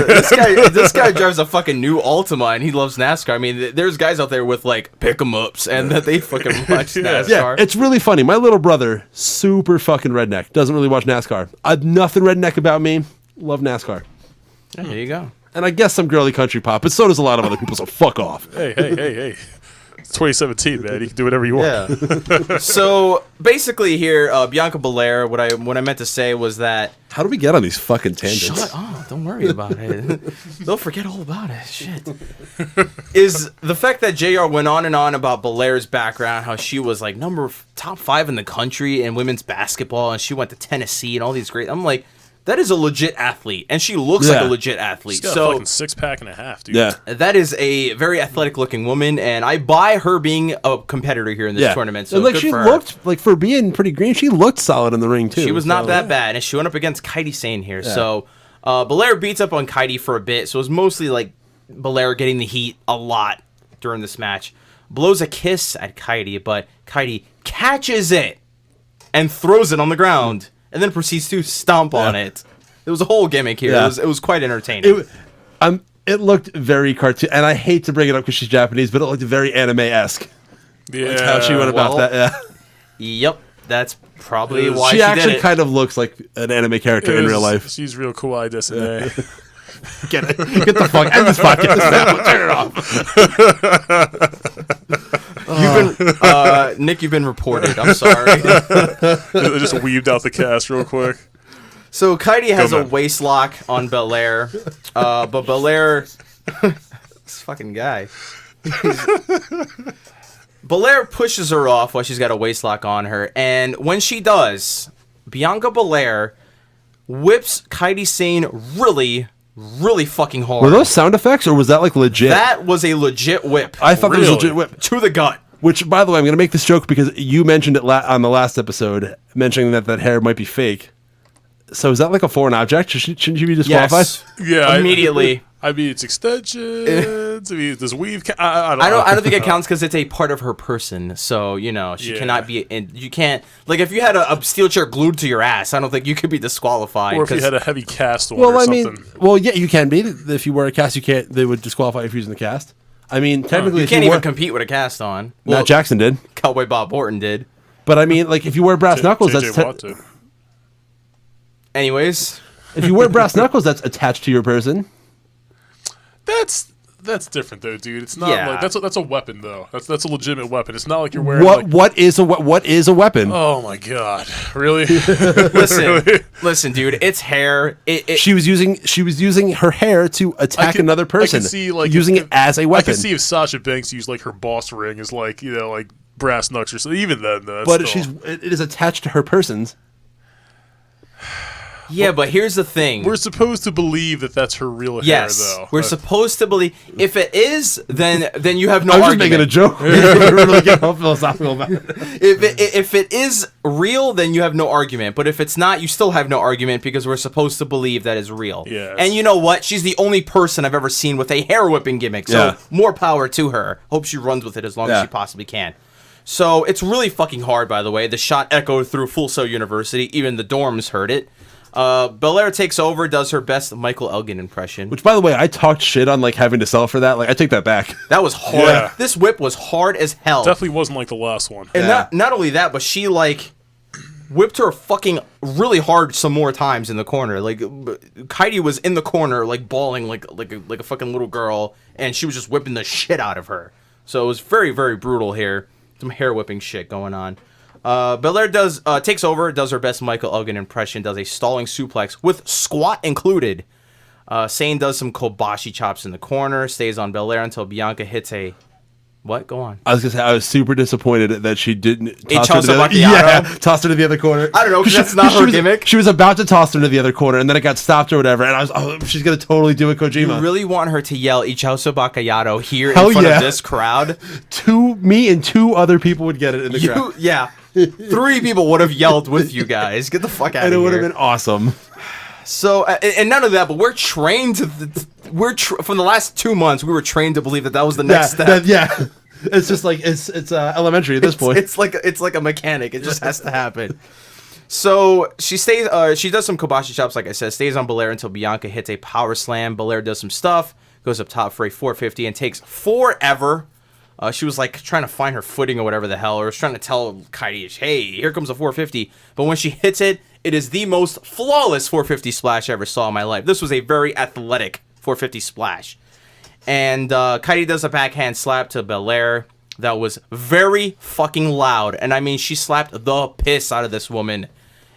This guy drives a fucking new Altima and he loves NASCAR. I mean, there's guys out there with like pick-em-ups and that they fucking watch NASCAR. Yeah, it's really funny. My little brother, super fucking redneck, doesn't really watch NASCAR. Nothing redneck about me. Love NASCAR. Yeah, there you go. And I guess some girly country pop, but so does a lot of other people, so fuck off. Hey. It's 2017, man. You can do whatever you want. Yeah. So, basically here, Bianca Belair, what I meant to say was that... How do we get on these fucking tangents? Shut up. Don't worry about it. They'll forget all about it. Shit. Is the fact that JR went on and on about Belair's background, how she was like top 5 in the country in women's basketball, and she went to Tennessee and all these great... I'm like... That is a legit athlete, and she looks like a legit athlete. She's got a fucking 6-pack and a half, dude. Yeah. That is a very athletic-looking woman, and I buy her being a competitor here in this tournament. So, and she looked like for being pretty green, she looked solid in the ring too. She was not that bad, and she went up against Kairi Sane here. Yeah. So Belair beats up on Kairi for a bit, so it was mostly like Belair getting the heat a lot during this match. Blows a kiss at Kairi, but Kairi catches it and throws it on the ground. And then proceeds to stomp on it. There was a whole gimmick here. Yeah. It was quite entertaining. It looked very cartoon, and I hate to bring it up because she's Japanese, but it looked very anime-esque. Yeah, like how she went about that. Yeah. Yep, that's probably why she actually kind of looks like an anime character in real life. She's real kawaii desu. Get the fuck out of this podcast. Turn it off. Nick, you've been reported. I'm sorry. They just weaved out the cast real quick. So Kairi has a waist lock on Belair, but Belair, this fucking guy. Belair pushes her off while she's got a waist lock on her, and when she does, Bianca Belair whips Kairi Sane really fucking hard. Were those sound effects, or was that like legit? That was a legit whip. I thought that was a legit whip. To the gut. Which, by the way, I'm going to make this joke because you mentioned it on the last episode, mentioning that hair might be fake. So is that like a foreign object? Shouldn't you be disqualified? Yes. Yeah, Immediately. I mean, it's extensions. I mean, does weave? I don't think it counts because it's a part of her person. So she cannot be. You can't like if you had a steel chair glued to your ass. I don't think you could be disqualified. Or if you had a heavy cast on. Well, or I something. mean, yeah, you can be. If you wear a cast, you can't. They would disqualify you for using the cast. I mean, technically, you can't even compete with a cast on. Matt Jackson did. Cowboy Bob Orton did. But I mean, like if you wear brass knuckles, Anyways, if you wear brass knuckles, that's attached to your person. That's different though, dude. It's not Yeah. like that's a weapon though. That's a legitimate weapon. It's not like you're wearing what is a weapon? Oh my god, really? listen, dude. It's hair. She was using her hair to attack another person. I can see like using it as a weapon. I can see if Sasha Banks used like her boss ring as like like brass knucks or so. Even then, though, but still. it is attached to her person's. Yeah, but here's the thing. We're supposed to believe that that's her real hair, yes, though. we're supposed to believe. If it is, then you have no I'm argument. just making a joke. We're really getting all philosophical about it. If it is real, then you have no argument. But if it's not, you still have no argument because we're supposed to believe that is real. Yes. And you know what? She's the only person I've ever seen with a hair whipping gimmick. So more power to her. Hope she runs with it as long as she possibly can. So it's really fucking hard, by the way. The shot echoed through Full Sail University. Even the dorms heard it. Belair takes over, does her best Michael Elgin impression. Which, by the way, I talked shit on like having to sell for that. Like, I take that back. That was hard. Yeah. This whip was hard as hell. Definitely wasn't like the last one. And not only that, but she like whipped her fucking really hard some more times in the corner. Like Kaidi was in the corner, like bawling like a fucking little girl, and she was just whipping the shit out of her. So it was very, very brutal here. Some hair whipping shit going on. Belair takes over, does her best Michael Elgin impression, does a stalling suplex with squat included. Sane does some Kobashi chops in the corner, stays on Belair until Bianca hits a... What? Go on. I was gonna say I was super disappointed that she didn't toss her Chelsea to the other, toss her to the other corner. I don't know, because that's not her gimmick. She was about to toss her to the other corner, and then it got stopped or whatever. And I was, she's gonna totally do a Kojima. You really want her to yell "Ichausa Bacallado" here in front of this crowd? Me and two other people would get it in the crowd. Yeah, 3 people would have yelled with you guys. Get the fuck out of here! And it would have been awesome. So, and none of that, but we're trained to. From the last 2 months, we were trained to believe that was the next step. It's just like it's elementary at this point. It's like a mechanic. It just has to happen. So she stays. She does some Kobashi chops, like I said. Stays on Belair until Bianca hits a power slam. Belair does some stuff, goes up top for a 450, and takes forever. She was like trying to find her footing or whatever the hell, or was trying to tell Kaidi, "Hey, here comes a 450." But when she hits it, it is the most flawless 450 splash I ever saw in my life. This was a very athletic 450 splash. And Kaidi does a backhand slap to Belair that was very fucking loud. And I mean, she slapped the piss out of this woman.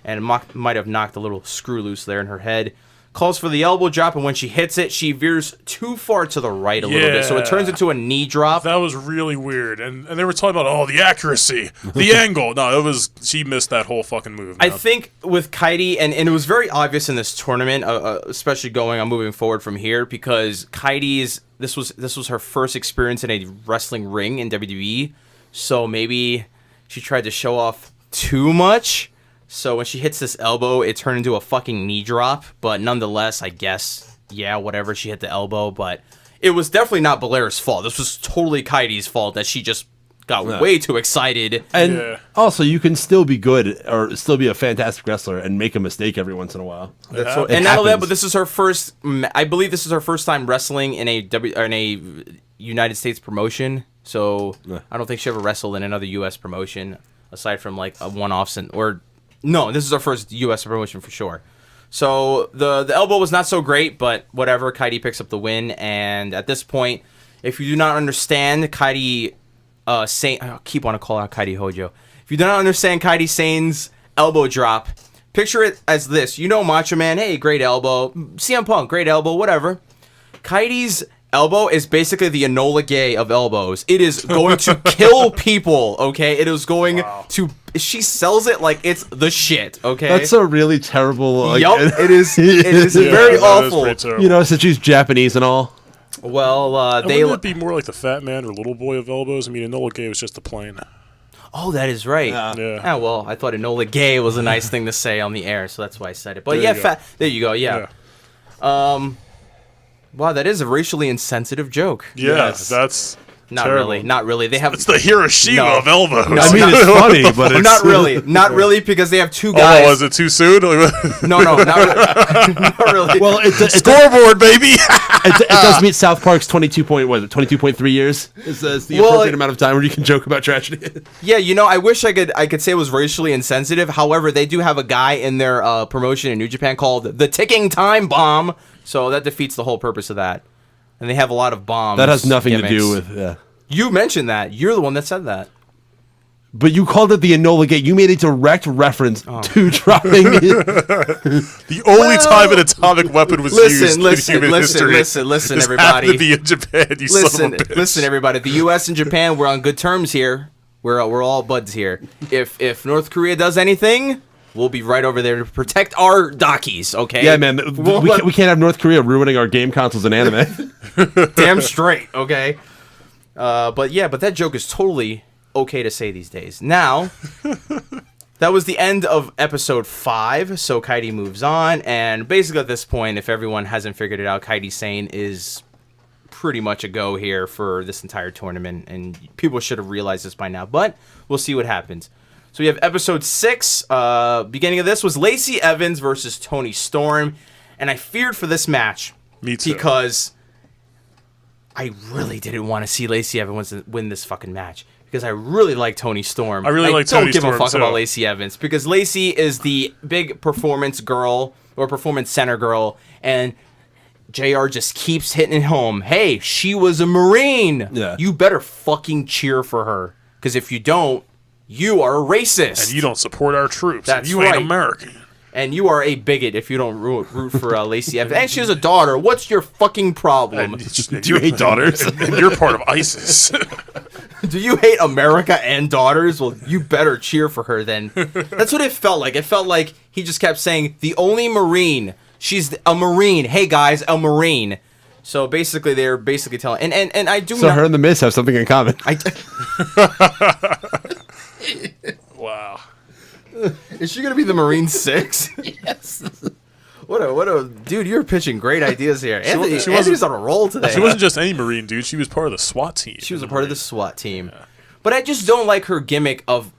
And might have knocked a little screw loose there in her head. Calls for the elbow drop, and when she hits it, she veers too far to the right a little bit. So it turns into a knee drop. That was really weird. And they were talking about, the accuracy, the angle. No, she missed that whole fucking move. I think with Kaidi, and it was very obvious in this tournament, especially moving forward from here, because Kaidi's, this was her first experience in a wrestling ring in WWE. So maybe she tried to show off too much. So when she hits this elbow, it turned into a fucking knee drop. But nonetheless, I guess, whatever, she hit the elbow. But it was definitely not Belair's fault. This was totally Kaidi's fault that she just got way too excited. And also, you can still be good or still be a fantastic wrestler and make a mistake every once in a while. And not only that, but this is her first, I believe this is her first time wrestling in a United States promotion. So I don't think she ever wrestled in another U.S. promotion aside from like a one-off No, this is our first U.S. promotion for sure. So the elbow was not so great, but whatever. Kaidi picks up the win, and at this point, if you do not understand Kaidi Sane, I keep wanting to call out Kaidi Hojo. If you do not understand Kaidi Sane's elbow drop, picture it as this. You know Macho Man, hey, great elbow. CM Punk, great elbow, whatever. Kaidi's elbow is basically the Enola Gay of elbows. It is going to kill people, okay? It is going to... She sells it like it's the shit, okay? That's a really terrible... Yup, it is very awful. You know, since she's Japanese and all. Wouldn't it be more like the fat man or little boy of elbows? I mean, Enola Gay was just the plain. Oh, that is right. Yeah. Well, I thought Enola Gay was a nice thing to say on the air, so that's why I said it. But there you go. Yeah. Wow, that is a racially insensitive joke. Yeah, that's not terrible. really. Not really. They have it's the Hiroshima of elbows. I mean, it's funny, but it's not really, because they have two guys. Oh, is it too soon? No, not really. Well, Scoreboard, baby. it does meet South Park's 22.3 years. Is the appropriate amount of time where you can joke about tragedy. Yeah, I wish I could say it was racially insensitive. However, they do have a guy in their promotion in New Japan called the Ticking Time Bomb, so that defeats the whole purpose of that. And they have a lot of bombs. That has nothing gimmicks. to do with. Yeah. You mentioned that. You're the one that said that. But you called it the Enola Gay. You made a direct reference to dropping the only time an atomic weapon was used in human history. Listen, everybody. To be in Japan, you son of a bitch. Listen, everybody. The U.S. and Japan, we're on good terms here. We're all buds here. If North Korea does anything, we'll be right over there to protect our Dakis, okay? Yeah, man. We can't have North Korea ruining our game consoles and anime. Damn straight, okay? But that joke is totally okay to say these days. Now, that was the end of episode 5, so Kaidi moves on, and basically at this point, if everyone hasn't figured it out, Kaidi Sane is pretty much a go here for this entire tournament, and people should have realized this by now, but we'll see what happens. So we have episode 6. Beginning of this was Lacey Evans versus Toni Storm, and I feared for this match. Me too. Because I really didn't want to see Lacey Evans win this fucking match. Because I really like Toni Storm. I really like Toni Storm, don't give a fuck too. about Lacey Evans. Because Lacey is the big performance girl, or performance center girl, and JR just keeps hitting it home. Hey, she was a Marine. Yeah. You better fucking cheer for her. Because if you don't, you are a racist. And you don't support our troops. That's you right. ain't American. And you are a bigot if you don't root for Lacey Evans. And she has a daughter. What's your fucking problem? Do you hate daughters? And you're part of ISIS. Do you hate America and daughters? Well, you better cheer for her then. That's what it felt like. It felt like he just kept saying, the only Marine. She's a Marine. Hey, guys, a Marine. So basically, they're basically telling... And I do So her and the Miz have something in common. Wow. Is she going to be the Marine 6? Yes. What a... Dude, you're pitching great ideas here. Anthony's on a roll today. She wasn't just any Marine, dude. She was part of the SWAT team. She was a part of the SWAT team. Yeah. But I just don't like her gimmick of...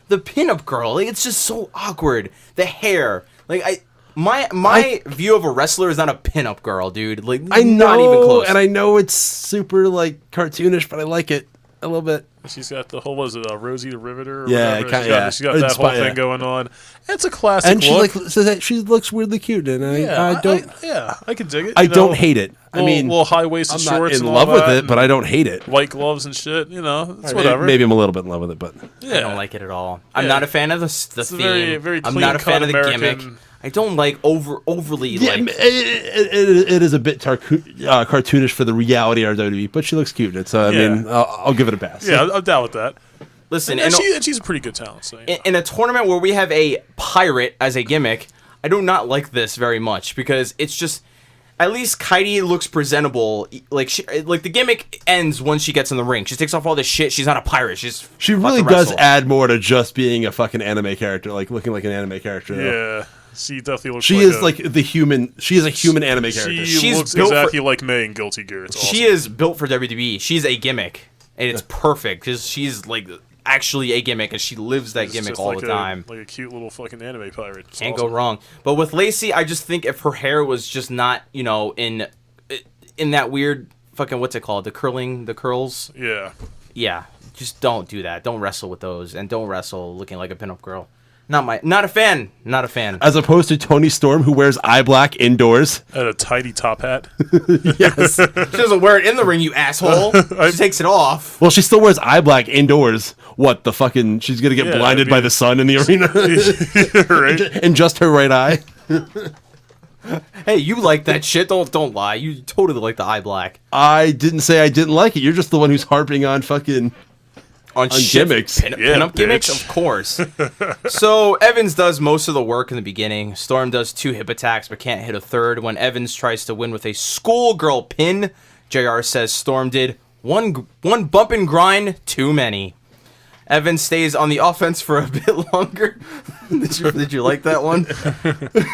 the pinup girl. Like, it's just so awkward. The hair. Like, My view of a wrestler is not a pinup girl, dude. Like, I know, not even close. And I know it's super like cartoonish, but I like it a little bit. She's got the whole Rosie the Riveter. Or yeah, whatever. She's got that whole thing going on. It's a classic and look. She looks weirdly cute, and I don't. I can dig it. I don't hate it. I mean, little high-waisted I'm shorts. not in love with it, but I don't hate it. White gloves and shit. It's whatever. Maybe I'm a little bit in love with it, but I don't like it at all. I'm not a fan of the theme. Very, very I'm not a fan of the American gimmick. I don't like overly like. It is a bit cartoonish for the reality of WWE, but she looks cute in it, so I mean, I'll give it a pass. Yeah, I'm down with that. Listen, and she's a pretty good talent. So, in a tournament where we have a pirate as a gimmick, I do not like this very much because it's just. At least Kaidi looks presentable. Like the gimmick ends once she gets in the ring. She takes off all this shit. She's not a pirate. She really does add more to just being a fucking anime character, like looking like an anime character. Yeah, she definitely looks. She is like the human. She is a human anime character. She looks exactly like May in Guilty Gear. It's awesome. She is built for WWE. She's a gimmick, and it's perfect because she's like actually a gimmick, and she lives that gimmick all the time. Like a cute little fucking anime pirate. Can't go wrong. But with Lacey, I just think if her hair was just not, in that weird fucking, what's it called? The curls? Yeah. Yeah. Just don't do that. Don't wrestle with those, and don't wrestle looking like a pinup girl. Not a fan. Not a fan. As opposed to Toni Storm, who wears eye black indoors. And a tidy top hat. Yes. She doesn't wear it in the ring, you asshole. She takes it off. Well, she still wears eye black indoors. What, the fucking... She's going to get blinded by the sun in the arena? Right. In just her right eye? Hey, you like that shit. Don't lie. You totally like the eye black. I didn't say I didn't like it. You're just the one who's harping on fucking... On gimmicks. Pin-up gimmicks, of course. So Evans does most of the work in the beginning. Storm does 2 hip attacks but can't hit a third. When Evans tries to win with a schoolgirl pin, JR says Storm did one bump and grind too many. Evans stays on the offense for a bit longer. Did you like that one?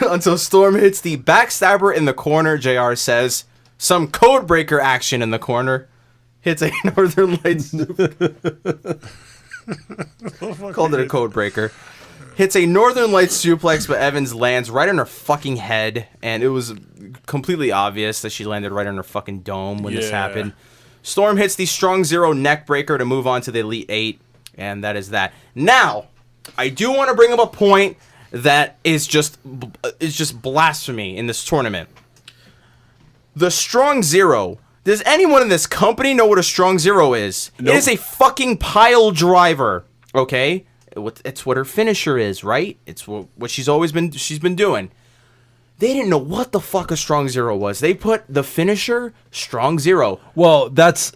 Until Storm hits the backstabber in the corner, JR says some code breaker action in the corner. Hits a Northern Lights. Called it a code breaker. Hits a Northern Lights suplex, but Evans lands right on her fucking head, and it was completely obvious that she landed right on her fucking dome when this happened. Storm hits the Strong Zero neck breaker to move on to the Elite 8, and that is that. Now, I do want to bring up a point that is just blasphemy in this tournament. The Strong Zero. Does anyone in this company know what a Strong Zero is? Nope. It is a fucking pile driver, okay? It's what her finisher is, right? It's what she's been doing. They didn't know what the fuck a Strong Zero was. They put the finisher Strong Zero. Well, that's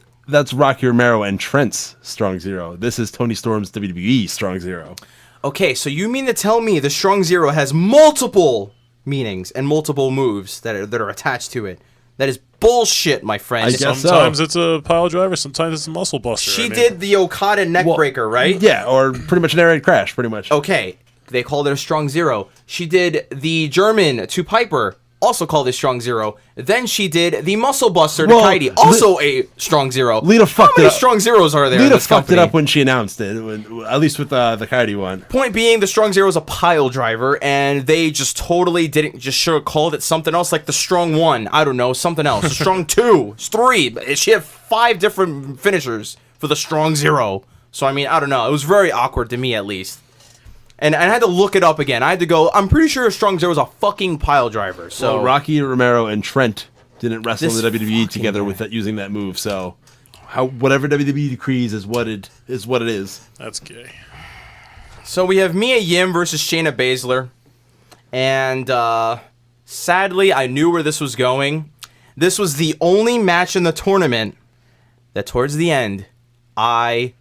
Rocky Romero and Trent's Strong Zero. This is Tony Storm's WWE Strong Zero. Okay, so you mean to tell me the Strong Zero has multiple meanings and multiple moves that are attached to it? That is bullshit, my friend. I guess sometimes it's a pile driver, sometimes it's a muscle buster. She did the Okada neck breaker, right? Yeah, or pretty much an air raid crash, pretty much. Okay, they called it a Strong Zero. She did the German to Piper, also called a Strong Zero. Then she did the muscle buster to Kaidi, also a Strong Zero. Lita fucked How many it up. Strong Zeros are there in Lita this fucked company? it up when she announced it, at least with the Kaidi one. Point being, the Strong Zero is a pile driver, and they just totally didn't just called it something else, like the Strong 1. I don't know, something else. The Strong 2, 3. She had 5 different finishers for the Strong Zero. So, I mean, I don't know. It was very awkward to me, at least. And I had to look it up again. I had to go, I'm pretty sure a Strong Zero is a fucking pile driver. So Well, Rocky Romero and Trent didn't wrestle in the WWE fucking together guy. with that, using that move, so whatever WWE decrees is what it is. That's gay. So we have Mia Yim versus Shayna Baszler. And sadly, I knew where this was going. This was the only match in the tournament that towards the end, I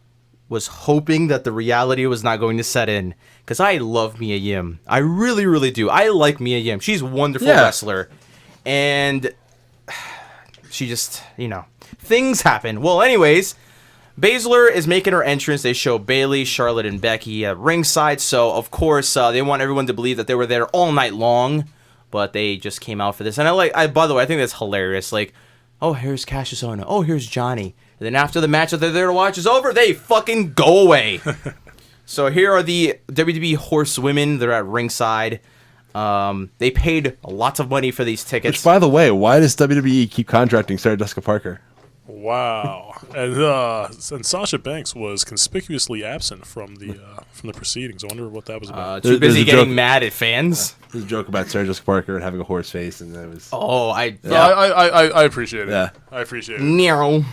was hoping that the reality was not going to set in. Because I love Mia Yim. I really, really do. I like Mia Yim. She's a wonderful wrestler. And she just, things happen. Well, anyways, Baszler is making her entrance. They show Bayley, Charlotte, and Becky at ringside. So, of course, they want everyone to believe that they were there all night long. But they just came out for this. And by the way, I think that's hilarious. Like, oh, here's Cassius Ohno. Oh, here's Johnny. And then after the match that they're there to watch is over, they fucking go away. So here are the WWE horsewomen. They're at ringside. They paid lots of money for these tickets. Which, by the way, why does WWE keep contracting Sarah Jessica Parker? Wow. And Sasha Banks was conspicuously absent from the proceedings. I wonder what that was about. Too busy There's a getting joke. mad at fans. There's a joke about Sarah Jessica Parker and having a horse face, and that was... Oh, I appreciate it. Yeah. I appreciate it. Nero.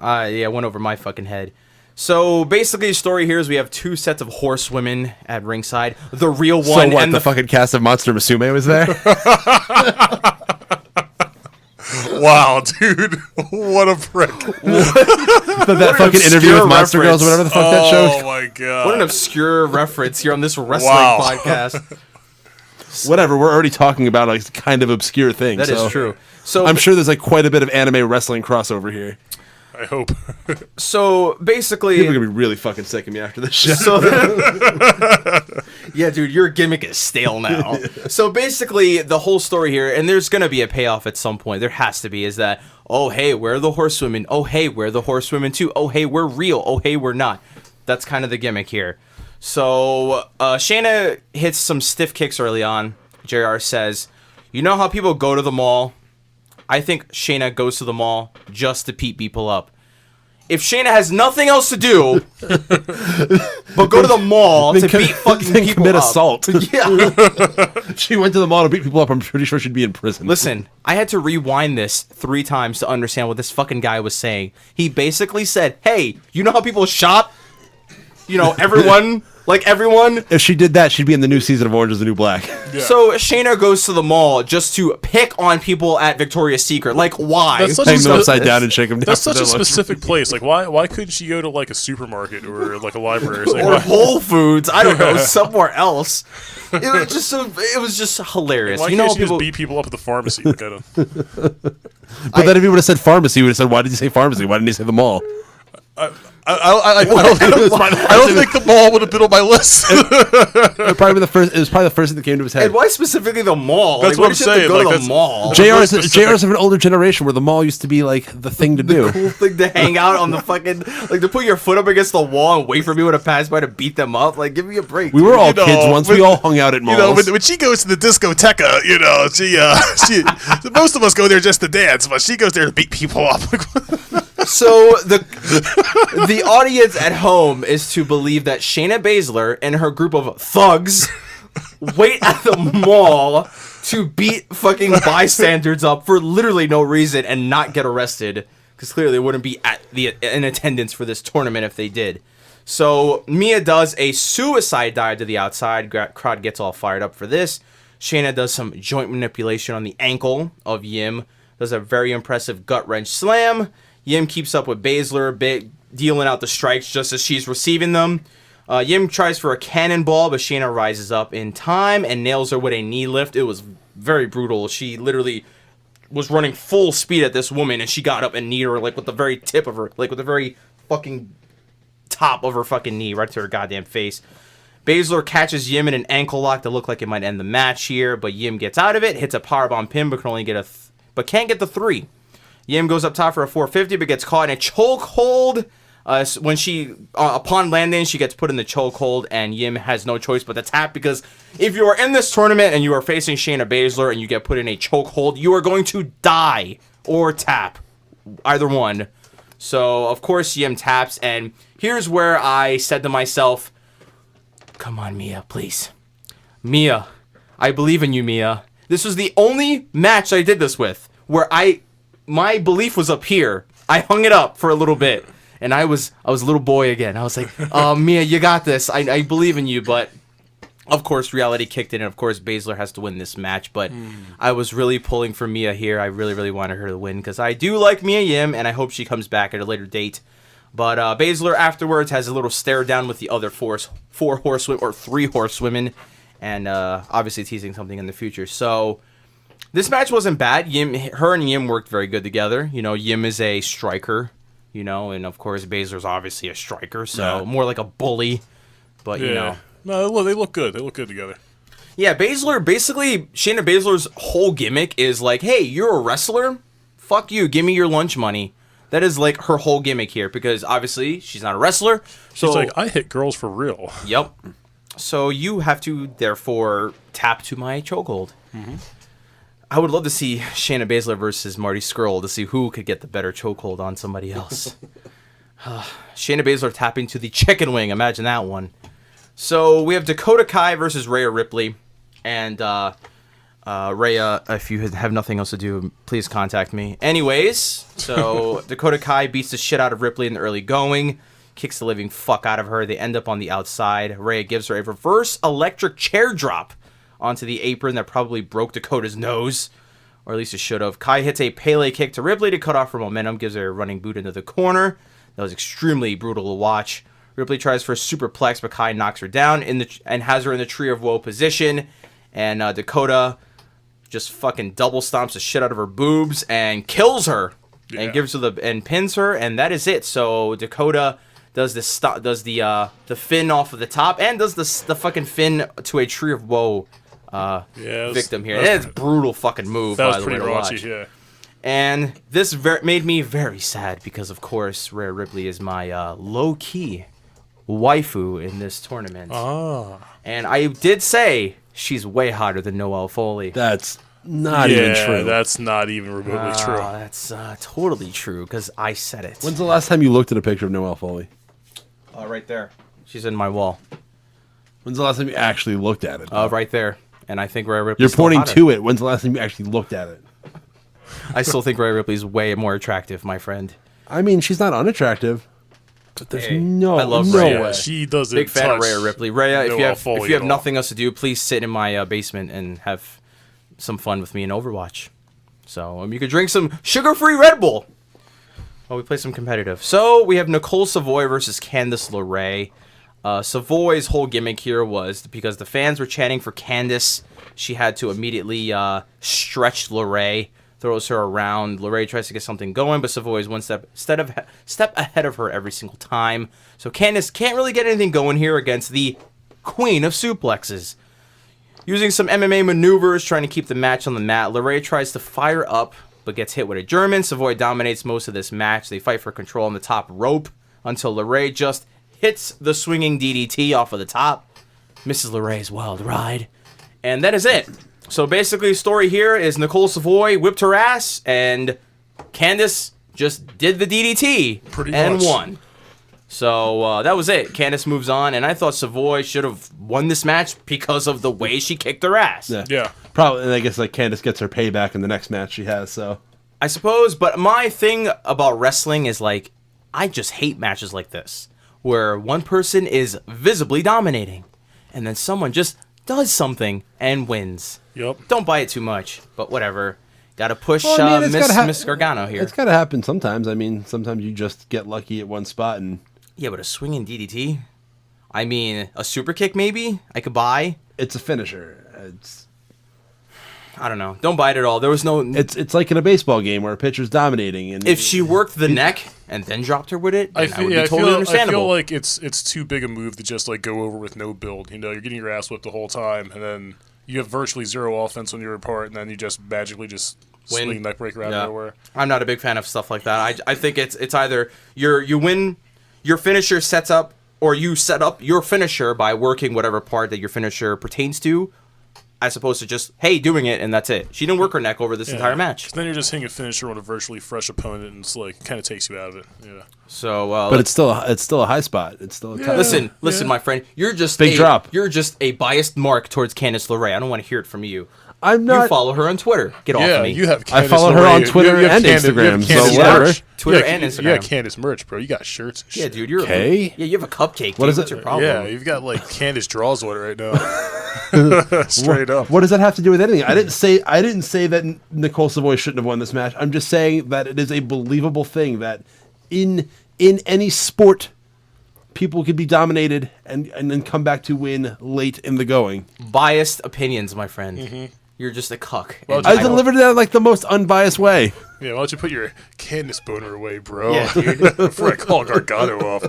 Yeah, went over my fucking head. So basically, the story here is we have 2 sets of horsewomen at ringside. The real one. So what, and the fucking cast of Monster Musume was there? Wow, dude. What a prick. that fucking interview with Monster Girls or whatever the fuck that show. Oh, my God. What an obscure reference here on this wrestling podcast. Whatever, we're already talking about a kind of obscure thing. That is true. So I'm sure there's quite a bit of anime wrestling crossover here. I hope. So basically, People are gonna be really fucking sick of me after this shit. Yeah, dude, your gimmick is stale now. So basically, the whole story here, and there's gonna be a payoff at some point. There has to be. Is that, oh hey, we're the horsewomen. Oh hey, we're the horsewomen too. Oh hey, we're real. Oh hey, we're not. That's kind of the gimmick here. So Shayna hits some stiff kicks early on. JR says, you know how people go to the mall? I think Shayna goes to the mall just to beat people up. If Shayna has nothing else to do but go to the mall to beat fucking people commit up. assault. Yeah. She went to the mall to beat people up. I'm pretty sure she'd be in prison. Listen, I had to rewind this 3 times to understand what this fucking guy was saying. He basically said, hey, you know how people shop? everyone. If she did that, she'd be in the new season of Orange is the New Black. Yeah. So Shayna goes to the mall just to pick on people at Victoria's Secret. Like, why? Hang them upside down and shake them down. That's such a specific place. Like, why couldn't she go to like a supermarket or like a library or Whole Foods? I don't know, somewhere else. It was just hilarious. Why can't she just beat people up at the pharmacy? But then if he would have said pharmacy, he would have said, "Why did he say pharmacy? Why didn't he say the mall?" I don't think the mall would have been on my list. It was probably the first thing that came to his head. And why specifically the mall? That's what I'm saying. Go to the mall. JR's of an older generation where the mall used to be like the thing to do. Cool thing to hang out on the fucking, like, to put your foot up against the wall and wait for people to pass by to beat them up. Like, give me a break. We were all kids once. We all hung out at malls. When she goes to the discoteca, she most of us go there just to dance, but she goes there to beat people up. So the audience at home is to believe that Shayna Baszler and her group of thugs wait at the mall to beat fucking bystanders up for literally no reason and not get arrested, because clearly they wouldn't be in attendance for this tournament if they did. So Mia does a suicide dive to the outside. Crowd gets all fired up for this. Shayna does some joint manipulation on the ankle of Yim. Does a very impressive gut wrench slam. Yim keeps up with Baszler, dealing out the strikes just as she's receiving them. Yim tries for a cannonball, but Shayna rises up in time and nails her with a knee lift. It was very brutal. She literally was running full speed at this woman, and she got up and kneed her, like, with the very tip of her, like, with the very fucking top of her fucking knee, right to her goddamn face. Baszler catches Yim in an ankle lock that looked like it might end the match here, but Yim gets out of it, hits a powerbomb pin, but can only get can't get the 3. Yim goes up top for a 450, but gets caught in a chokehold. When she, upon landing, she gets put in the chokehold, and Yim has no choice but to tap, because if you are in this tournament and you are facing Shayna Baszler and you get put in a chokehold, you are going to die or tap. Either one. So, of course, Yim taps, and here's where I said to myself, come on, Mia, please. Mia, I believe in you, Mia. This was the only match I did this with where my belief was up here. I hung it up for a little bit, and I was a little boy again. I was like, Mia, you got this. I believe in you, but of course reality kicked in, and of course Baszler has to win this match, but I was really pulling for Mia here. I really, really wanted her to win, because I do like Mia Yim, and I hope she comes back at a later date. But Baszler afterwards has a little stare down with the other four horsewomen, or 3 horsewomen, and obviously teasing something in the future. So this match wasn't bad. Her and Yim worked very good together. Yim is a striker, and of course Baszler's obviously a striker, so more like a bully. But no, they look good. They look good together. Yeah, Baszler, basically Shayna Baszler's whole gimmick is like, hey, you're a wrestler? Fuck you, give me your lunch money. That is like her whole gimmick here, because obviously she's not a wrestler. So she's like, I hit girls for real. Yep. So you have to therefore tap to my chokehold. Mm-hmm. I would love to see Shayna Baszler versus Marty Scurll to see who could get the better chokehold on somebody else. Shayna Baszler tapping to the chicken wing. Imagine that one. So we have Dakota Kai versus Rhea Ripley. And Rhea, if you have nothing else to do, please contact me. Anyways, so Dakota Kai beats the shit out of Ripley in the early going. Kicks the living fuck out of her. They end up on the outside. Rhea gives her a reverse electric chair drop onto the apron that probably broke Dakota's nose, or at least it should have. Kai hits a Pele kick to Ripley to cut off her momentum, gives her a running boot into the corner. That was extremely brutal to watch. Ripley tries for a superplex, but Kai knocks her down and has her in the Tree of Woe position. And Dakota just fucking double stomps the shit out of her boobs and kills her, and gives her and pins her, and that is it. So Dakota does the fin off of the top, and does the fucking fin to a Tree of Woe victim here. And it's a brutal fucking move. That was by the way, pretty to watch. raunchy, yeah. And this made me very sad, because of course Rhea Ripley is my low-key waifu in this tournament. And I did say she's way hotter than Noelle Foley. That's not even true. That's not even remotely true. That's totally true, because I said it. When's the last time you looked at a picture of Noelle Foley? Right there. She's in my wall. When's the last time you actually looked at it? Right there. And I think Rhea Ripley's You're pointing to it. When's the last time you actually looked at it? I still think Rhea Ripley's way more attractive, my friend. I mean, she's not unattractive. But there's Hey, no I love no Rhea. way. She doesn't. Big fan of touch Rhea Ripley. Rhea, no if you have at all. nothing else to do, please sit in my basement and have some fun with me in Overwatch. So you could drink some sugar-free Red Bull while we play some competitive. So we have Nicole Savoy versus Candice LeRae. Savoy's whole gimmick here was because the fans were chanting for Candice, she had to immediately stretch LeRae, throws her around. LeRae tries to get something going, but Savoy is one step ahead of her every single time. So Candice can't really get anything going here against the Queen of Suplexes. Using some MMA maneuvers, trying to keep the match on the mat, LeRae tries to fire up, but gets hit with a German. Savoy dominates most of this match. They fight for control on the top rope until LeRae just hits the swinging DDT off of the top. Mrs. LeRae's wild ride. And that is it. So basically, the story here is Nicole Savoy whipped her ass, and Candice just did the DDT Pretty and much. won. So that was it. Candice moves on, and I thought Savoy should have won this match because of the way she kicked her ass. Yeah. Probably, and I guess like Candice gets her payback in the next match she has. So I suppose, but my thing about wrestling is like, I just hate matches like this, where one person is visibly dominating, and then someone just does something and wins. Yep. Don't buy it too much, but whatever. Got to push Well, I mean, it's gotta Miss Gargano here. it's got to happen sometimes. I mean, sometimes you just get lucky at one spot, and Yeah, but a swinging DDT? I mean, a super kick maybe I could buy. it's a finisher. I don't know. Don't buy it at all. There was no... It's like in a baseball game where a pitcher's dominating, and If she worked the neck and then dropped her with it, then I would feel, be totally I understandable. feel like it's too big a move to just like go over with no build. You know, you're getting your ass whipped the whole time, and then you have virtually zero offense on your part, and then you just magically just Win. swing neck breaker out of nowhere. I'm not a big fan of stuff like that. I think it's either you win, your finisher sets up, or you set up your finisher by working whatever part that your finisher pertains to, as opposed to just, hey, doing it, and that's it. She didn't work her neck over this entire match. 'Cause then you're just hitting a finisher on a virtually fresh opponent, and it's like kind of takes you out of it. Yeah. So, but it's still a high spot. It's still a tough listen, Yeah. my friend. You're just Big drop. You're just a biased mark towards Candice LeRae. I don't want to hear it from you. I'm You not. follow her on Twitter. Get off of Yeah, me. you have. I Candice follow her LeRae. on Twitter You have and Candice- Instagram, you have so Candice whatever. merch. Twitter Yeah, and You Instagram. got Candice merch, bro. You got shirts. And Yeah, shit. dude, you're Okay. Yeah, you have a cupcake. What dude. is What's it? your problem? Yeah, you've got like Candice draws on it right now. Straight up. What does that have to do with anything? I didn't say that Nicole Savoy shouldn't have won this match. I'm just saying that it is a believable thing that in any sport, people could be dominated and then come back to win late in the going. Biased opinions, my friend. Mm-hmm. You're just a cuck. Well, And I don't- delivered it in like the most unbiased way. Yeah, why don't you put your Candice boner away, bro? Yeah, dude. Before I call Gargano off.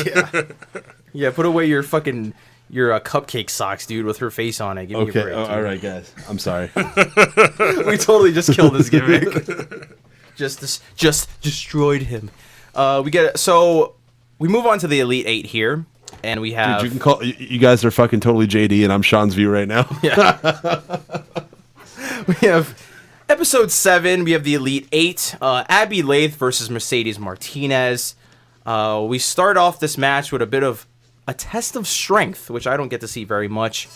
Yeah. Yeah, put away your fucking cupcake socks, dude, with her face on it. Give me a Okay, break. all right, guys. I'm sorry. We totally just killed this gimmick. just destroyed him. We move on to the Elite 8 here, and we have Dude, you can call. You guys are fucking totally JD, and I'm Sean's view right now. we have episode 7. We have the Elite 8. Abby Lathe versus Mercedes Martinez. We start off this match with a bit of a test of strength, which I don't get to see very much.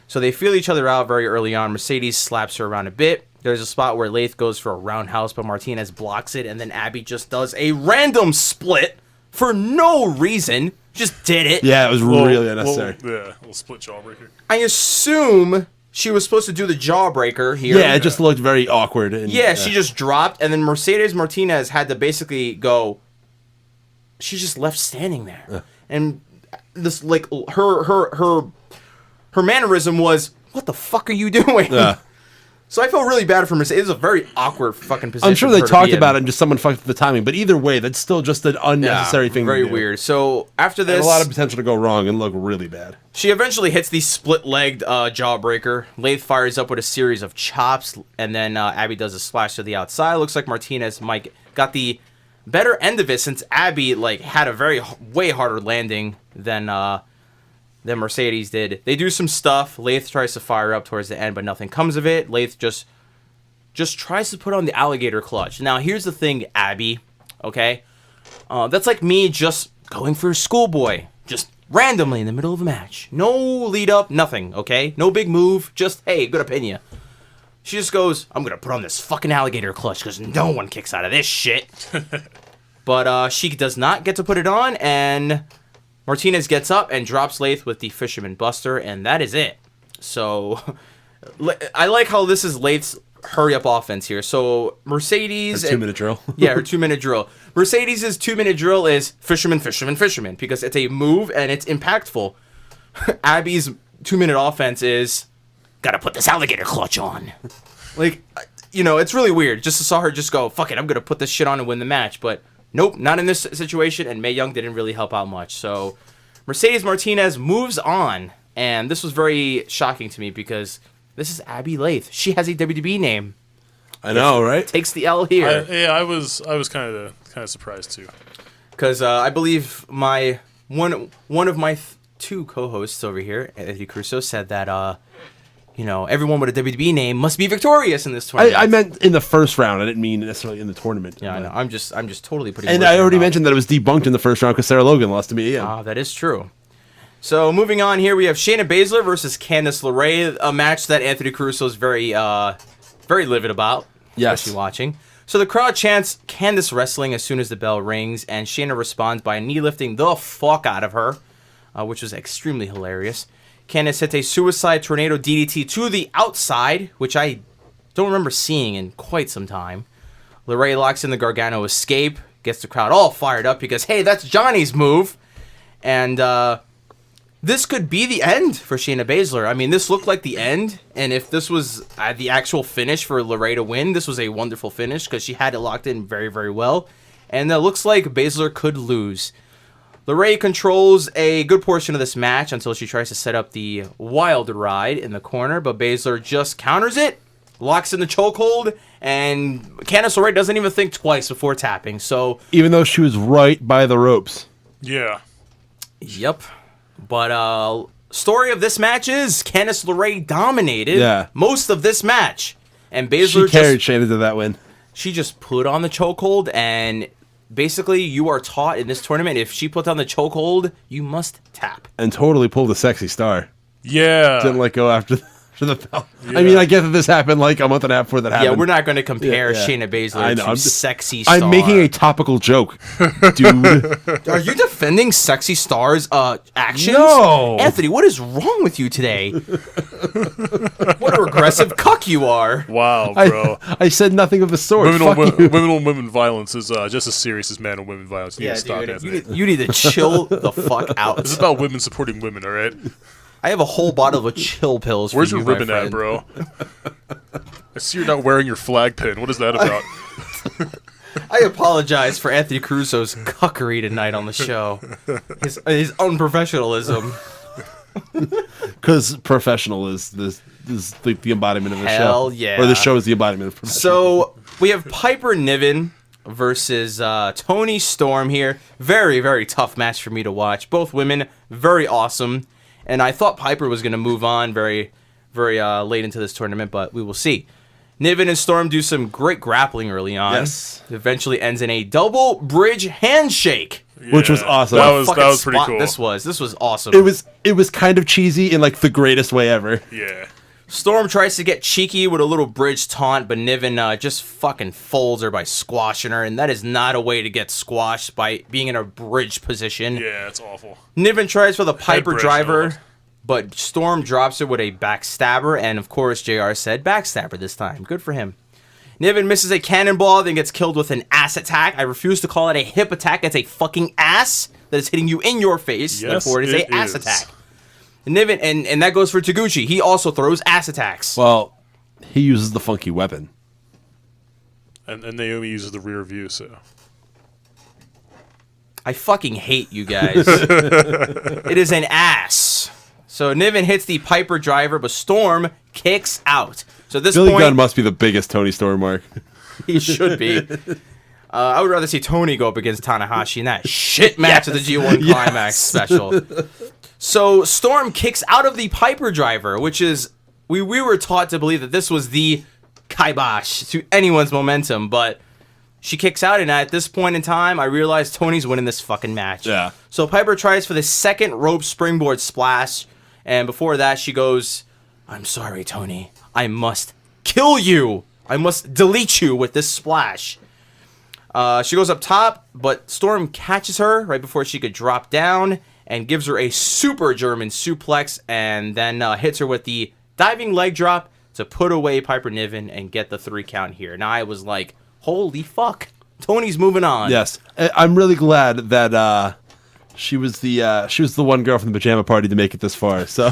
So they feel each other out very early on. Mercedes slaps her around a bit. There's a spot where Lathe goes for a roundhouse, but Martinez blocks it, and then Abby just does a random split for no reason. Just did it. Yeah, it was really unnecessary. Yeah, little split jawbreaker. I assume she was supposed to do the jawbreaker here. Yeah, it just looked very awkward. And, Yeah, she just dropped, and then Mercedes Martinez had to basically go. She just left standing there, and this like her mannerism was, "What the fuck are you doing?" Yeah. So I felt really bad for Mercedes. It was a very awkward fucking position. I'm sure for they her to talked be in. about it and just someone fucked up the timing. But either way, that's still just an unnecessary thing Very to do. weird. So after There's this, a lot of potential to go wrong and look really bad. she eventually hits the split-legged jawbreaker. Lathe fires up with a series of chops, and then Abby does a splash to the outside. Looks like Martinez got the better end of it, since Abby had a way harder landing than Mercedes did. They do some stuff. Lathe tries to fire up towards the end, but nothing comes of it. Lathe just tries to put on the alligator clutch. Now, here's the thing, Abby, okay? That's like me just going for a schoolboy, just randomly in the middle of a match. No lead up, nothing, okay? No big move, just, hey, good opinion. She just goes, I'm going to put on this fucking alligator clutch because no one kicks out of this shit. But she does not get to put it on, and Martinez gets up and drops Lewd with the Fisherman Buster, and that is it. So I like how this is Lewd's hurry-up offense here. So Mercedes... Her 2-minute drill. Yeah, her 2-minute drill. Mercedes' 2-minute drill is Fisherman, Fisherman, Fisherman, because it's a move and it's impactful. Abby's 2-minute offense is, gotta put this alligator clutch on. Like, it's really weird. Just saw her just go, fuck it, I'm gonna put this shit on and win the match. But nope, not in this situation, and Mae Young didn't really help out much. So Mercedes Martinez moves on, and this was very shocking to me because this is Abby Lewd. She has a WWE name. I know, right? Takes the L here. I was kind of surprised too. Because I believe one of my two co-hosts over here, Anthony Caruso, said that everyone with a WWE name must be victorious in this tournament. I meant in the first round. I didn't mean necessarily in the tournament. Yeah, I know. I'm just totally putting. And I already mentioned that it was debunked in the first round because Sarah Logan lost to me. Yeah, that is true. So moving on here, we have Shayna Baszler versus Candice LeRae, a match that Anthony Caruso is very livid about. Yes. Especially watching. So the crowd chants Candice wrestling as soon as the bell rings, and Shayna responds by knee lifting the fuck out of her, which was extremely hilarious. Candice hits a suicide tornado DDT to the outside, which I don't remember seeing in quite some time. LeRae locks in the Gargano escape, gets the crowd all fired up because, hey, that's Johnny's move. And this could be the end for Shayna Baszler. I mean, this looked like the end, and if this was the actual finish for LeRae to win, this was a wonderful finish because she had it locked in very, very well. And it looks like Baszler could lose. LeRae controls a good portion of this match until she tries to set up the wild ride in the corner, but Baszler just counters it, locks in the chokehold, and Candice LeRae doesn't even think twice before tapping. So even though she was right by the ropes. Yeah. Yep. But story of this match is Candice LeRae dominated most of this match, and Baszler she carried Shayna to that win. She just put on the chokehold, and basically you are taught in this tournament if she puts on the chokehold, you must tap. And totally pulled a sexy star. Yeah, didn't let go after the bell. Yeah. I mean, I get that this happened like a month and a half before that happened. Yeah, we're not going to compare Shayna Baszler to Sexy Star. I'm making a topical joke, dude. Are you defending Sexy Star's actions? No. Anthony, what is wrong with you today? What a regressive cuck you are. Wow, bro. I said nothing of the sort. Women on women violence is just as serious as man on women violence. You need to stop, Anthony. You need to chill the fuck out. This is about women supporting women, all right? I have a whole bottle of chill pills. Where's your ribbon at, bro? I see you're not wearing your flag pin. What is that about? I apologize for Anthony Caruso's cuckery tonight on the show. His unprofessionalism. Because professional is the embodiment of the show. Hell yeah. Or the show is the embodiment of professional. So we have Piper Niven versus Toni Storm here. Very, very tough match for me to watch. Both women, very awesome. And I thought Piper was going to move on very, very late into this tournament, but we will see. Niven and Storm do some great grappling early on. Yes. It eventually ends in a double bridge handshake. Yeah. Which was awesome. That was pretty cool. This was awesome. It was kind of cheesy in like the greatest way ever. Yeah. Storm tries to get cheeky with a little bridge taunt, but Niven just fucking folds her by squashing her, and that is not a way to get squashed by being in a bridge position. Yeah, it's awful. Niven tries for the Piper driver, but Storm drops her with a backstabber, and of course JR said backstabber this time. Good for him. Niven misses a cannonball, then gets killed with an ass attack. I refuse to call it a hip attack. It's a fucking ass that is hitting you in your face. Yes, therefore, it is a ass attack. Niven, and that goes for Taguchi. He also throws ass attacks. Well, he uses the funky weapon. And Naomi uses the rear view, so. I fucking hate you guys. It is an ass. So Niven hits the Piper driver, but Storm kicks out. So at this Billy point, Gunn must be the biggest Toni Storm mark. He should be. I would rather see Toni go up against Tanahashi in that shit match of the G1 Climax special. So Storm kicks out of the Piper driver, which is we were taught to believe that this was the kibosh to anyone's momentum, but she kicks out, and at this point in time, I realized Toni's winning this fucking match. Yeah. So Piper tries for the second rope springboard splash, and before that, she goes, "I'm sorry, Toni. I must kill you. I must delete you with this splash." She goes up top, but Storm catches her right before she could drop down and gives her a super German suplex and then hits her with the diving leg drop to put away Piper Niven and get the 3 count here. Now I was like, holy fuck, Tony's moving on. Yes, I'm really glad that she was the one girl from the pajama party to make it this far. So.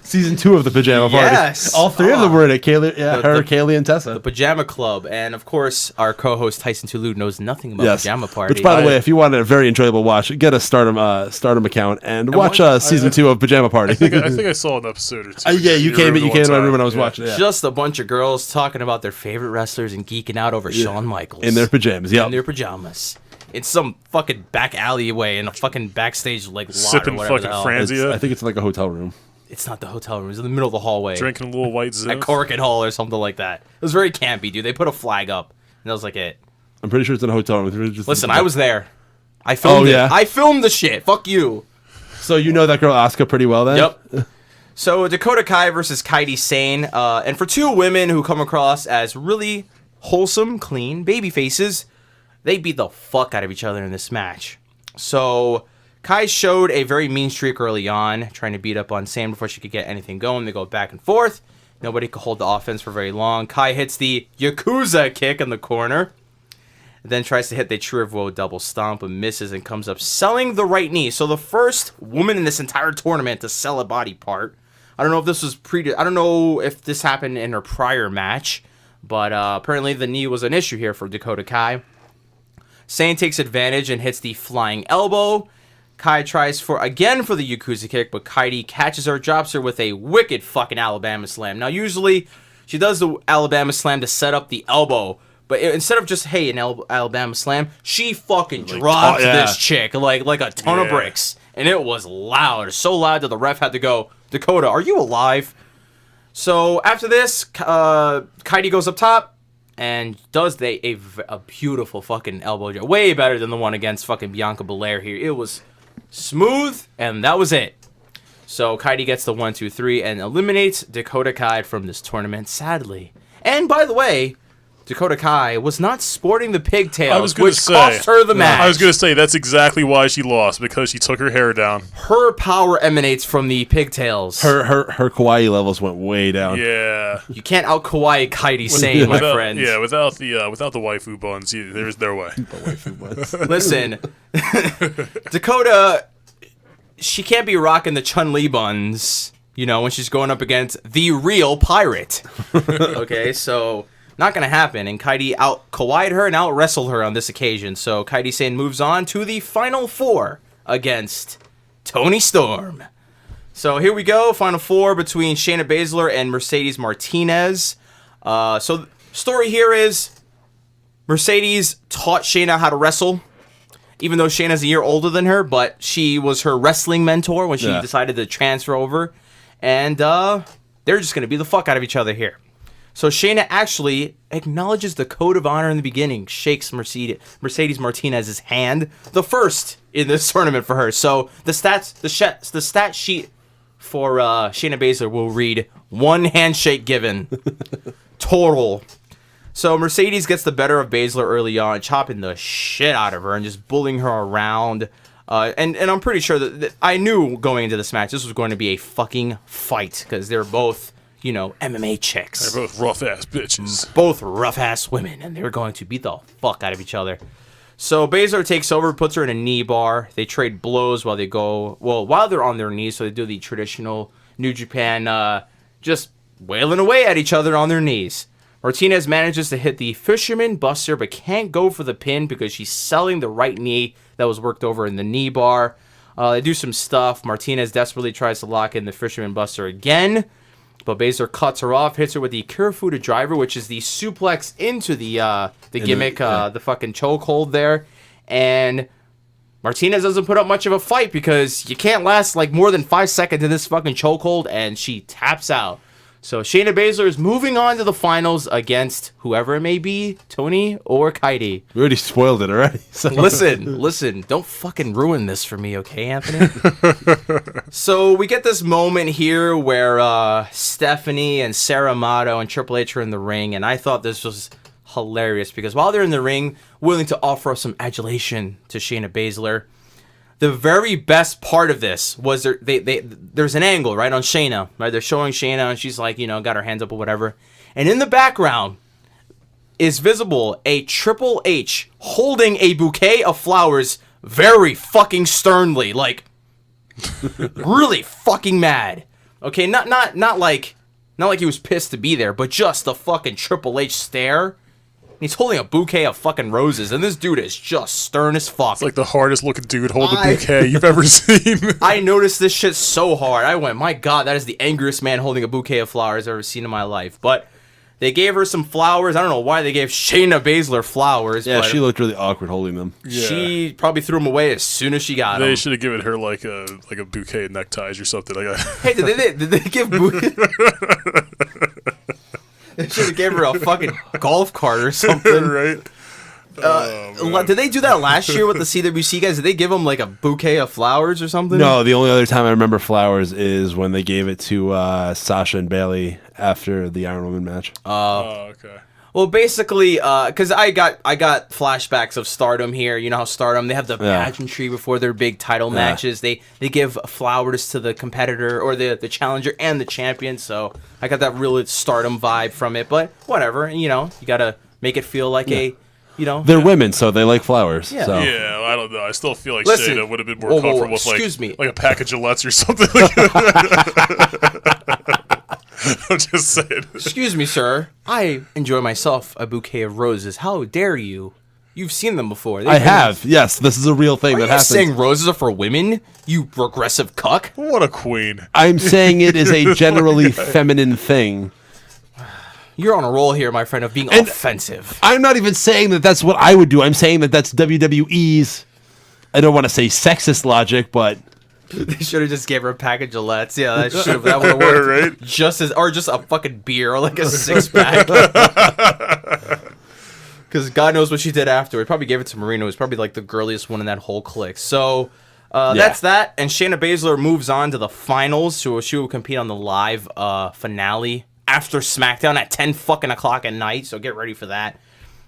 Season 2 of the Pajama Party. Yes. All 3 of them were in it. Kaylee, Kaylee, and Tessa. The Pajama Club. And, of course, our co-host Tyson Lewd knows nothing about Pajama Party. Which, by the way, if you want a very enjoyable watch, get a Stardom account and watch Season 2 of Pajama Party. I think I saw an episode or 2. Yeah, you came in my room when I was watching it. Yeah. Just a bunch of girls talking about their favorite wrestlers and geeking out over Shawn Michaels. In their pajamas, yeah. In their pajamas. It's some fucking back alleyway in a fucking backstage lot sipping or fucking Franzia. I think it's like a hotel room. It's not the hotel room. It's in the middle of the hallway. Drinking a little white Ziff. At Corkin Hall or something like that. It was very campy, dude. They put a flag up, and that was like it. I'm pretty sure it's in a hotel room. Listen, I was there. I filmed it. I filmed the shit. Fuck you. So you know that girl Asuka pretty well then? Yep. So Dakota Kai versus Kairi Sane. And for 2 women who come across as really wholesome, clean baby faces, they beat the fuck out of each other in this match. So Kai showed a very mean streak early on, trying to beat up on Sam before she could get anything going. They go back and forth. Nobody could hold the offense for very long. Kai hits the Yakuza kick in the corner. Then tries to hit the True double stomp, but misses and comes up selling the right knee. So the first woman in this entire tournament to sell a body part. I don't know if this was I don't know if this happened in her prior match, but apparently the knee was an issue here for Dakota Kai. Sane takes advantage and hits the flying elbow. Kai tries for the Yakuza kick, but Kairi catches her, drops her with a wicked fucking Alabama slam. Now, usually, she does the Alabama slam to set up the elbow, but instead of just, hey, an Alabama slam, she fucking dropped this chick like a ton of bricks. And it was loud, so loud that the ref had to go, Dakota, are you alive? So, after this, Kairi goes up top and does a beautiful fucking elbow drop. Way better than the one against fucking Bianca Belair here. It was smooth, and that was it. So Kairi gets the 1, 2, 3 and eliminates Dakota Kai from this tournament, sadly. And by the way, Dakota Kai was not sporting the pigtails, which cost her the match. I was going to say, that's exactly why she lost, because she took her hair down. Her power emanates from the pigtails. Her kawaii levels went way down. Yeah. You can't out-kawaii Kairi Sane, my friend. Yeah, without the waifu buns, there's their way. The waifu buns. Listen, Dakota, she can't be rocking the Chun-Li buns, when she's going up against the real pirate. Okay, so not going to happen. And Kairi out-kawaii'd her and out-wrestled her on this occasion. So Kairi Sane moves on to the Final 4 against Toni Storm. So here we go, Final 4 between Shayna Baszler and Mercedes Martinez. So story here is Mercedes taught Shayna how to wrestle, even though Shayna's a year older than her, but she was her wrestling mentor when she decided to transfer over. And they're just going to beat the fuck out of each other here. So Shayna actually acknowledges the code of honor in the beginning, shakes Mercedes Martinez's hand, the first in this tournament for her. So the stat sheet for Shayna Baszler will read 1 handshake given total. So Mercedes gets the better of Baszler early on, chopping the shit out of her and just bullying her around. And I'm pretty sure that I knew going into this match this was going to be a fucking fight because they're both, MMA chicks. They're both rough-ass bitches. Both rough-ass women, and they're going to beat the fuck out of each other. So Baszler takes over, puts her in a knee bar. They trade blows while they're on their knees, so they do the traditional New Japan, just wailing away at each other on their knees. Martinez manages to hit the Fisherman Buster, but can't go for the pin because she's selling the right knee that was worked over in the knee bar. They do some stuff. Martinez desperately tries to lock in the Fisherman Buster again, but Baszler cuts her off, hits her with the Kirifuda driver, which is the suplex into the gimmick, the fucking chokehold there. And Martinez doesn't put up much of a fight because you can't last more than 5 seconds in this fucking chokehold, and she taps out. So Shayna Baszler is moving on to the finals against whoever it may be, Toni or Kairi. We already spoiled it already. So. Listen, don't fucking ruin this for me, okay, Anthony? So we get this moment here where Stephanie and Sarah Amato and Triple H are in the ring, and I thought this was hilarious because while they're in the ring, willing to offer some adulation to Shayna Baszler, the very best part of this was there's an angle, right, on Shayna, right? They're showing Shayna, and she's like, got her hands up or whatever. And in the background is visible a Triple H holding a bouquet of flowers very fucking sternly, like, really fucking mad. Okay, not like he was pissed to be there, but just the fucking Triple H stare. He's holding a bouquet of fucking roses, and this dude is just stern as fuck. It's like the hardest looking dude holding a bouquet you've ever seen. I noticed this shit so hard. I went, my God, that is the angriest man holding a bouquet of flowers I've ever seen in my life. But they gave her some flowers. I don't know why they gave Shayna Baszler flowers. Yeah, but she looked really awkward holding them. Yeah. She probably threw them away as soon as she got them. They should have given her like a bouquet of neckties or something. Hey, did they give They should have gave her a fucking golf cart or something. Right? Did they do that last year with the CWC guys? Did they give them like a bouquet of flowers or something? No, the only other time I remember flowers is when they gave it to Sasha and Bayley after the Iron Woman match. Oh, okay. Well, basically, because I got flashbacks of Stardom here. You know how Stardom, they have the pageantry before their big title matches. They give flowers to the competitor or the challenger and the champion. So I got that real Stardom vibe from it. But whatever, you got to make it feel like They're women, so they like flowers. Yeah. So. Yeah, I don't know. I still feel like Listen, Shayna would have been more comfortable with like a pack of Gillettes or something. I'm just saying. Excuse me, sir. I enjoy myself a bouquet of roses. How dare you? You've seen them before. I have. Yes, this is a real thing that happens. Are you saying roses are for women? You regressive cuck. What a queen. I'm saying it is a generally feminine thing. You're on a roll here, my friend, of being offensive. I'm not even saying that that's what I would do. I'm saying that that's WWE's, I don't want to say sexist logic, but... They should have just gave her a pack of Gillettes. Yeah, that would have worked. Right? Just a fucking beer, or like a 6-pack. Because God knows what she did afterward. Probably gave it to Marina, who was probably like the girliest one in that whole clique. So that's that. And Shayna Baszler moves on to the finals. So she will compete on the live finale after SmackDown at 10 fucking o'clock at night. So get ready for that.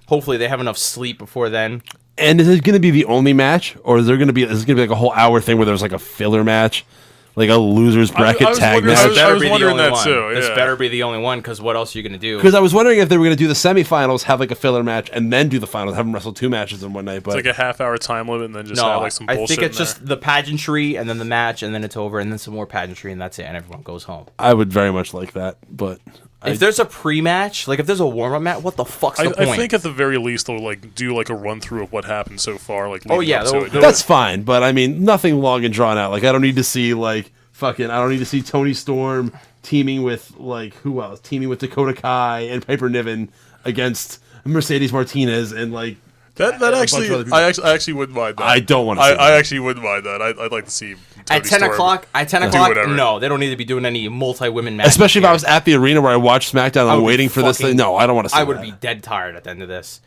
Hopefully they have enough sleep before then. And is it going to be the only match, or is this going to be like a whole hour thing where there's like a filler match, like a losers bracket tag match? This better be the only one. Too, This better be the only one, because what else are you going to do? Because I was wondering if they were going to do the semifinals, have like a filler match, and then do the finals, have them wrestle 2 matches in one night. But it's like a half-hour time limit, and then just have like some bullshit. I think it's just the pageantry, and then the match, and then it's over, and then some more pageantry, and that's it, and everyone goes home. I would very much like that, but... If there's a pre-match, like if there's a warm-up match, what the fuck's the point? I think at the very least they'll like do like a run-through of what happened so far. Like, that's fine. But I mean, nothing long and drawn out. Like I don't need to see I don't need to see Toni Storm teaming with like who else? Teaming with Dakota Kai and Piper Niven against Mercedes Martinez and like that actually, I actually wouldn't mind that. I don't want to. I actually wouldn't mind that. I'd like to see. Toni at 10 Storm o'clock. At 10 o'clock. No, they don't need to be doing any multi-women matches. Especially if I was at the arena where I watched SmackDown and I'm waiting for this thing. No, I don't want to see that. I would be dead tired at the end of this.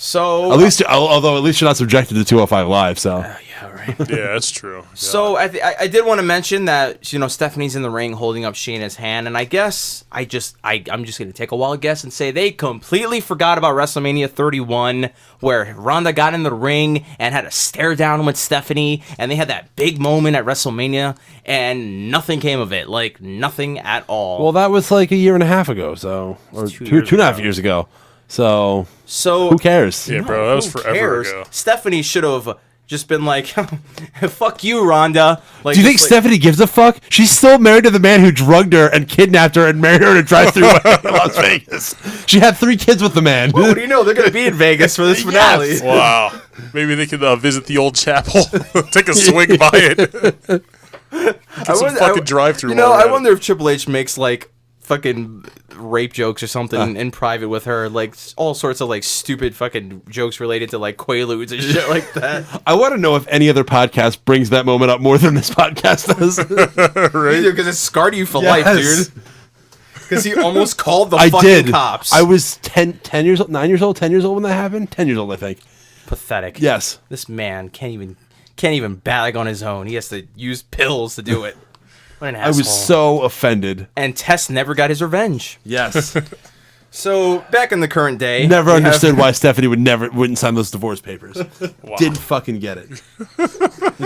So at least you're not subjected to 205 Live. So yeah, right. Yeah, that's true. Yeah. So I did want to mention that Stephanie's in the ring holding up Shayna's hand, and I guess I'm just gonna take a wild guess and say they completely forgot about WrestleMania 31, where Ronda got in the ring and had a stare down with Stephanie, and they had that big moment at WrestleMania, and nothing came of it, like nothing at all. Well, that was like a year and a half ago, or two and a half years ago. So who cares? Yeah, bro, that was forever ago. Stephanie should have just been like, fuck you, Ronda. Like, do you think Stephanie gives a fuck? She's still married to the man who drugged her and kidnapped her and married her in a drive-thru in Las Vegas. She had 3 kids with the man. Well, what do you know? They're going to be in Vegas for this finale. Yes. Wow. Maybe they could visit the old chapel, take a swing by it. Get some fucking drive-thru. I wonder if Triple H makes like fucking rape jokes or something in private with her, like all sorts of like stupid fucking jokes related to like Quaaludes and shit like that. I want to know if any other podcast brings that moment up more than this podcast does. Right? Because it scarred you for life, dude. Because he almost called the fucking cops. I was 10 years old, 9 years old, 10 years old when that happened. 10 years old, I think. Pathetic. Yes. This man can't even bag on his own. He has to use pills to do it. What an asshole. I was so offended. And Tess never got his revenge. Yes. So back in the current day, Never understood why Stephanie wouldn't sign those divorce papers. Wow. Didn't fucking get it.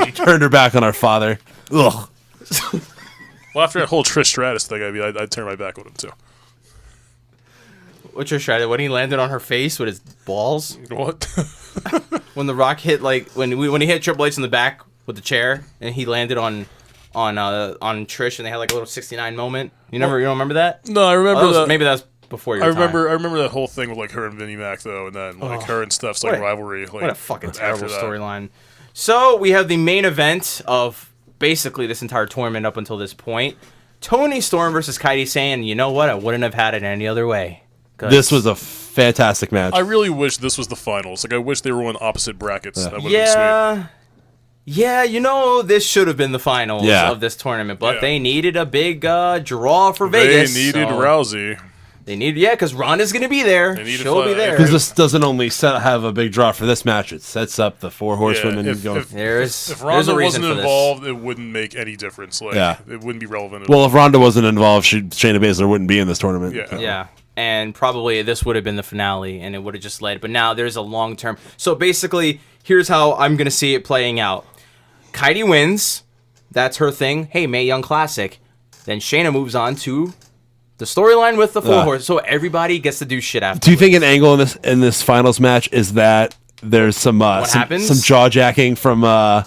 She turned her back on our father. Ugh. Well, after that whole Trish Stratus thing, I'd turn my back on him too. What's your strategy? When he landed on her face with his balls? What? When The Rock hit when he hit Triple H in the back with the chair, and he landed on Trish, and they had like a little 69 moment. You don't remember that? No, I remember maybe that's before your time. I remember that whole thing with like her and Vinnie Mac though, and then like her and Steph's like rivalry. Like, what a fucking terrible after that. storyline. So we have the main event of basically this entire tournament up until this point. Toni Storm versus Kairi Sane. You know what? I wouldn't have had it any other way. This was a fantastic match. I really wish this was the finals. Like, I wish they were on opposite brackets. That would have been sweet. Yeah, this should have been the finals of this tournament, but they needed a big draw for Vegas. They needed Rousey. They needed, because Ronda's going to be there. She'll be there. Because this doesn't only have a big draw for this match, it sets up the 4 horsewomen. If a Ronda reason wasn't for involved, it wouldn't make any difference. Like, it wouldn't be relevant. Well, if Ronda wasn't involved, Shayna Baszler wouldn't be in this tournament. Yeah. And probably this would have been the finale, and it would have just led. But now there's a long term. So basically, here's how I'm going to see it playing out. Kairi wins. That's her thing. Hey, Mae Young Classic. Then Shayna moves on to the storyline with the 4 horse. So everybody gets to do shit after. Do you think an angle in this finals match is that there's some jaw jacking from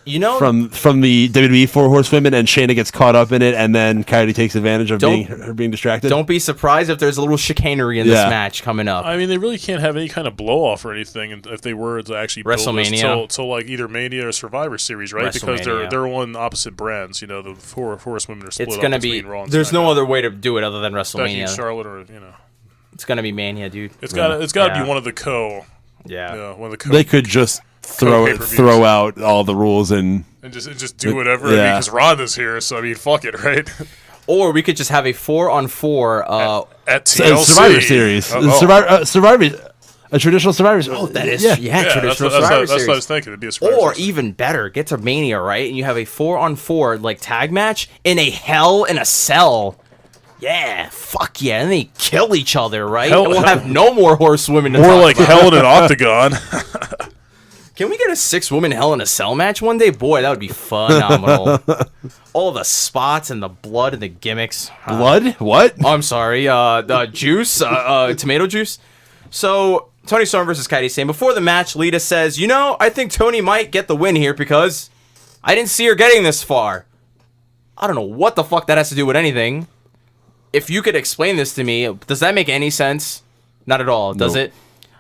from the WWE 4 horsewomen, and Shayna gets caught up in it, and then Kairi takes advantage of being distracted? Don't be surprised if there's a little chicanery in this match coming up. I mean, they really can't have any kind of blow off or anything if they were to actually build WrestleMania till like either Mania or Survivor Series, right? Because they're on opposite brands. The 4 horsewomen are split up between Raw and there's no other way to do it other than WrestleMania. Becky and Charlotte, or it's gonna be Mania, dude. It's got to be one of the one of the They could just throw out all the rules and just do whatever because Ronda's here. So I mean, fuck it, right? Or we could just have a 4-on-4 at TLC. Survivor Series, a traditional Survivor Series. Oh, that is traditional Survivor Series. That's what I was thinking. It'd be a Survivor Series. Series. Even better, get to Mania, right? And you have a 4-on-4 like tag match in a Hell in a Cell. Yeah, fuck yeah, and they kill each other, right? And we'll have no more horsewomen to talk like about. Hell in an Octagon. Can we get a 6-woman Hell in a Cell match one day? Boy, that would be phenomenal. All the spots and the blood and the gimmicks. Blood? What? Oh, I'm sorry. The juice, tomato juice. So, Toni Storm versus Kairi Sane. Before the match, Lita says, I think Toni might get the win here because I didn't see her getting this far. I don't know what the fuck that has to do with anything. If you could explain this to me, does that make any sense? Not at all, does it?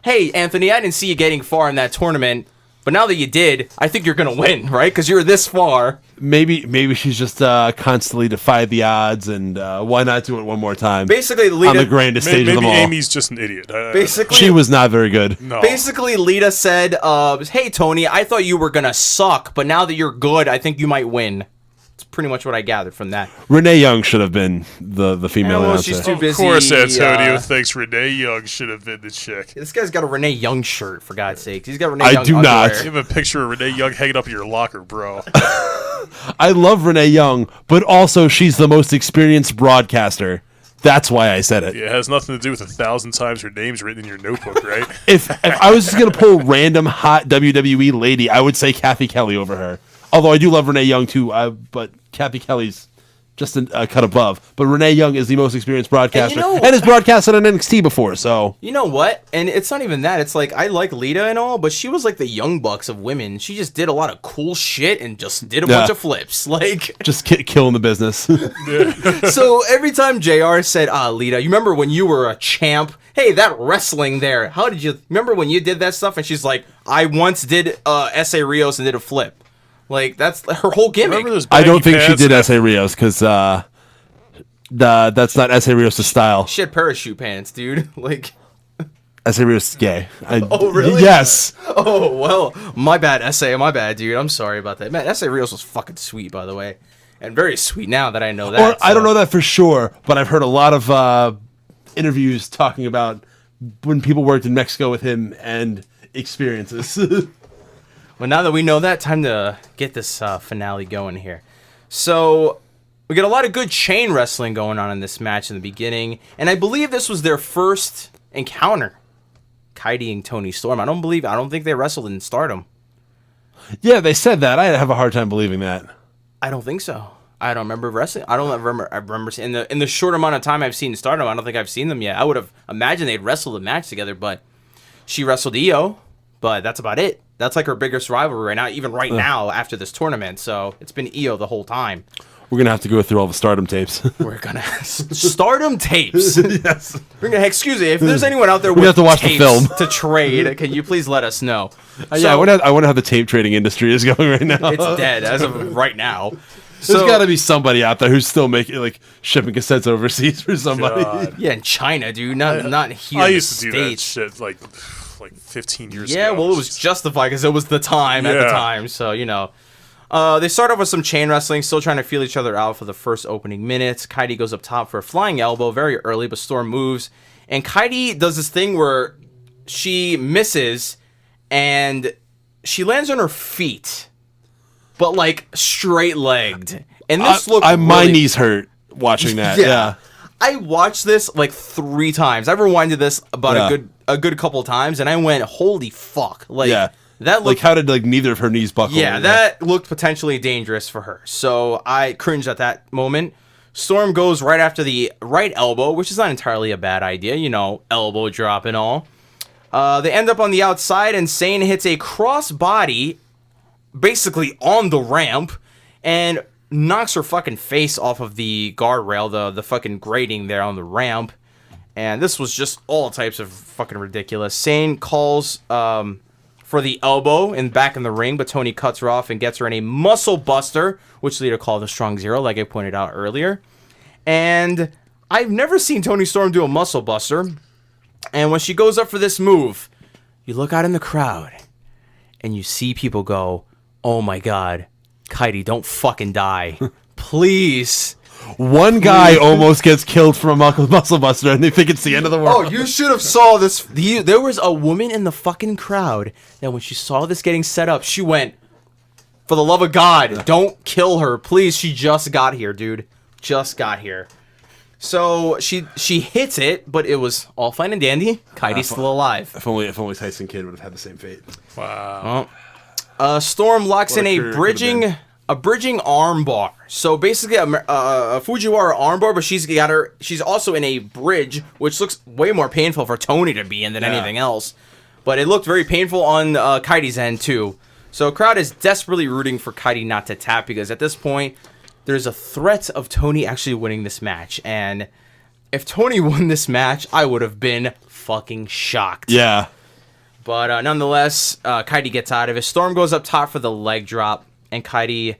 Hey, Anthony, I didn't see you getting far in that tournament, but now that you did, I think you're going to win, right? Because you're this far. Maybe she's just constantly defied the odds, and why not do it one more time? Basically, Lita, on the grandest stage of them all. Maybe Amy's just an idiot. Basically, she was not very good. No. Basically, Lita said, hey, Toni, I thought you were going to suck, but now that you're good, I think you might win. Pretty much what I gathered from that. Renee Young should have been the female announcer. She's too busy. Of course, Antonio thinks Renee Young should have been the chick. This guy's got a Renee Young shirt, for God's sake. He's got Renee I Young do underwear. not. You have a picture of Renee Young hanging up in your locker, bro. I love Renee Young, but also she's the most experienced broadcaster. That's why I said it. Yeah, it has nothing to do with 1,000 times her name's written in your notebook, right? If I was just going to pull random hot WWE lady, I would say Kathy Kelly over her. Although I do love Renee Young too, but Kathy Kelly's just a cut above. But Renee Young is the most experienced broadcaster and has broadcasted on NXT before. So you know what? And it's not even that. It's like I like Lita and all, but she was like the Young Bucks of women. She just did a lot of cool shit and just did a bunch of flips, like just killing the business. So every time JR said, Lita, you remember when you were a champ? Hey, that wrestling there. How did you remember when you did that stuff? And she's like, I once did S.A. Rios and did a flip. Like, that's her whole gimmick. I don't think she did S.A. Rios because that's not S.A. Rios' style. She had parachute pants, dude. Like, S.A. Rios is gay. Oh, really? Yes. Oh, well, my bad, S.A. My bad, dude. I'm sorry about that. Man, S.A. Rios was fucking sweet, by the way. And very sweet now that I know that. I don't know that for sure, but I've heard a lot of interviews talking about when people worked in Mexico with him and experiences. Well, now that we know that, time to get this finale going here. So, We get a lot of good chain wrestling going on in this match in the beginning, and I believe this was their first encounter. Kaidi and Toni Storm. I don't think they wrestled in Stardom. Yeah, they said that. I have a hard time believing that. I don't think so. I don't remember wrestling. I remember seeing in the short amount of time I've seen Stardom. I don't think I've seen them yet. I would have imagined they'd wrestled a match together, but she wrestled Io. But that's about it. That's like her biggest rivalry right now, even right now after this tournament. So it's been Io the whole time. We're going to have to go through all the Stardom tapes. We're going to... Stardom tapes? Yes. We're gonna, excuse me, if there's anyone out there we with have to watch the tapes film to trade, can you please let us know? Yeah, I wonder how the tape trading industry is going right now. It's dead as of right now. There's got to be somebody out there who's still making shipping cassettes overseas for somebody. God. Yeah, in China, dude, not here. I in used to do that States. shit like 15 years ago. Yeah, well, it was justified because it was the time at the time. So they start off with some chain wrestling, still trying to feel each other out for the first opening minutes. Kaidi goes up top for a flying elbow very early, but Storm moves, and Kaidi does this thing where she misses and she lands on her feet. But straight legged, and this looked. My knees hurt watching that. Yeah. I watched this 3 times. I rewinded this about a good couple times, and I went, "Holy fuck!" That looked how did neither of her knees buckle? Yeah, that looked potentially dangerous for her. So I cringed at that moment. Storm goes right after the right elbow, which is not entirely a bad idea. Elbow drop and all. They end up on the outside, and Sane hits a cross body. Basically on the ramp, and knocks her fucking face off of the guardrail, the fucking grating there on the ramp. And this was just all types of fucking ridiculous. Sane calls for the elbow back in the ring, but Toni cuts her off and gets her in a muscle buster, which later called a strong zero, like I pointed out earlier. And I've never seen Toni Storm do a muscle buster. And when she goes up for this move, you look out in the crowd and you see people go, "Oh my God, Kaidi, don't fucking die. Please." One guy almost gets killed from a muscle buster, and they think it's the end of the world. Oh, you should have saw this. There was a woman in the fucking crowd that when she saw this getting set up, she went, "For the love of God, don't kill her. Please, she just got here, dude. Just got here." So she hits it, but it was all fine and dandy. Kaidi's still alive. If only Tyson Kidd would have had the same fate. Wow. Storm locks in a bridging armbar. So basically a Fujiwara armbar, but she's also in a bridge, which looks way more painful for Toni to be in than anything else. But it looked very painful on Kaidi's end too. So crowd is desperately rooting for Kaidi not to tap, because at this point there's a threat of Toni actually winning this match. And if Toni won this match, I would have been fucking shocked. Yeah. But nonetheless, Kaidi gets out of it. Storm goes up top for the leg drop, and Kaidi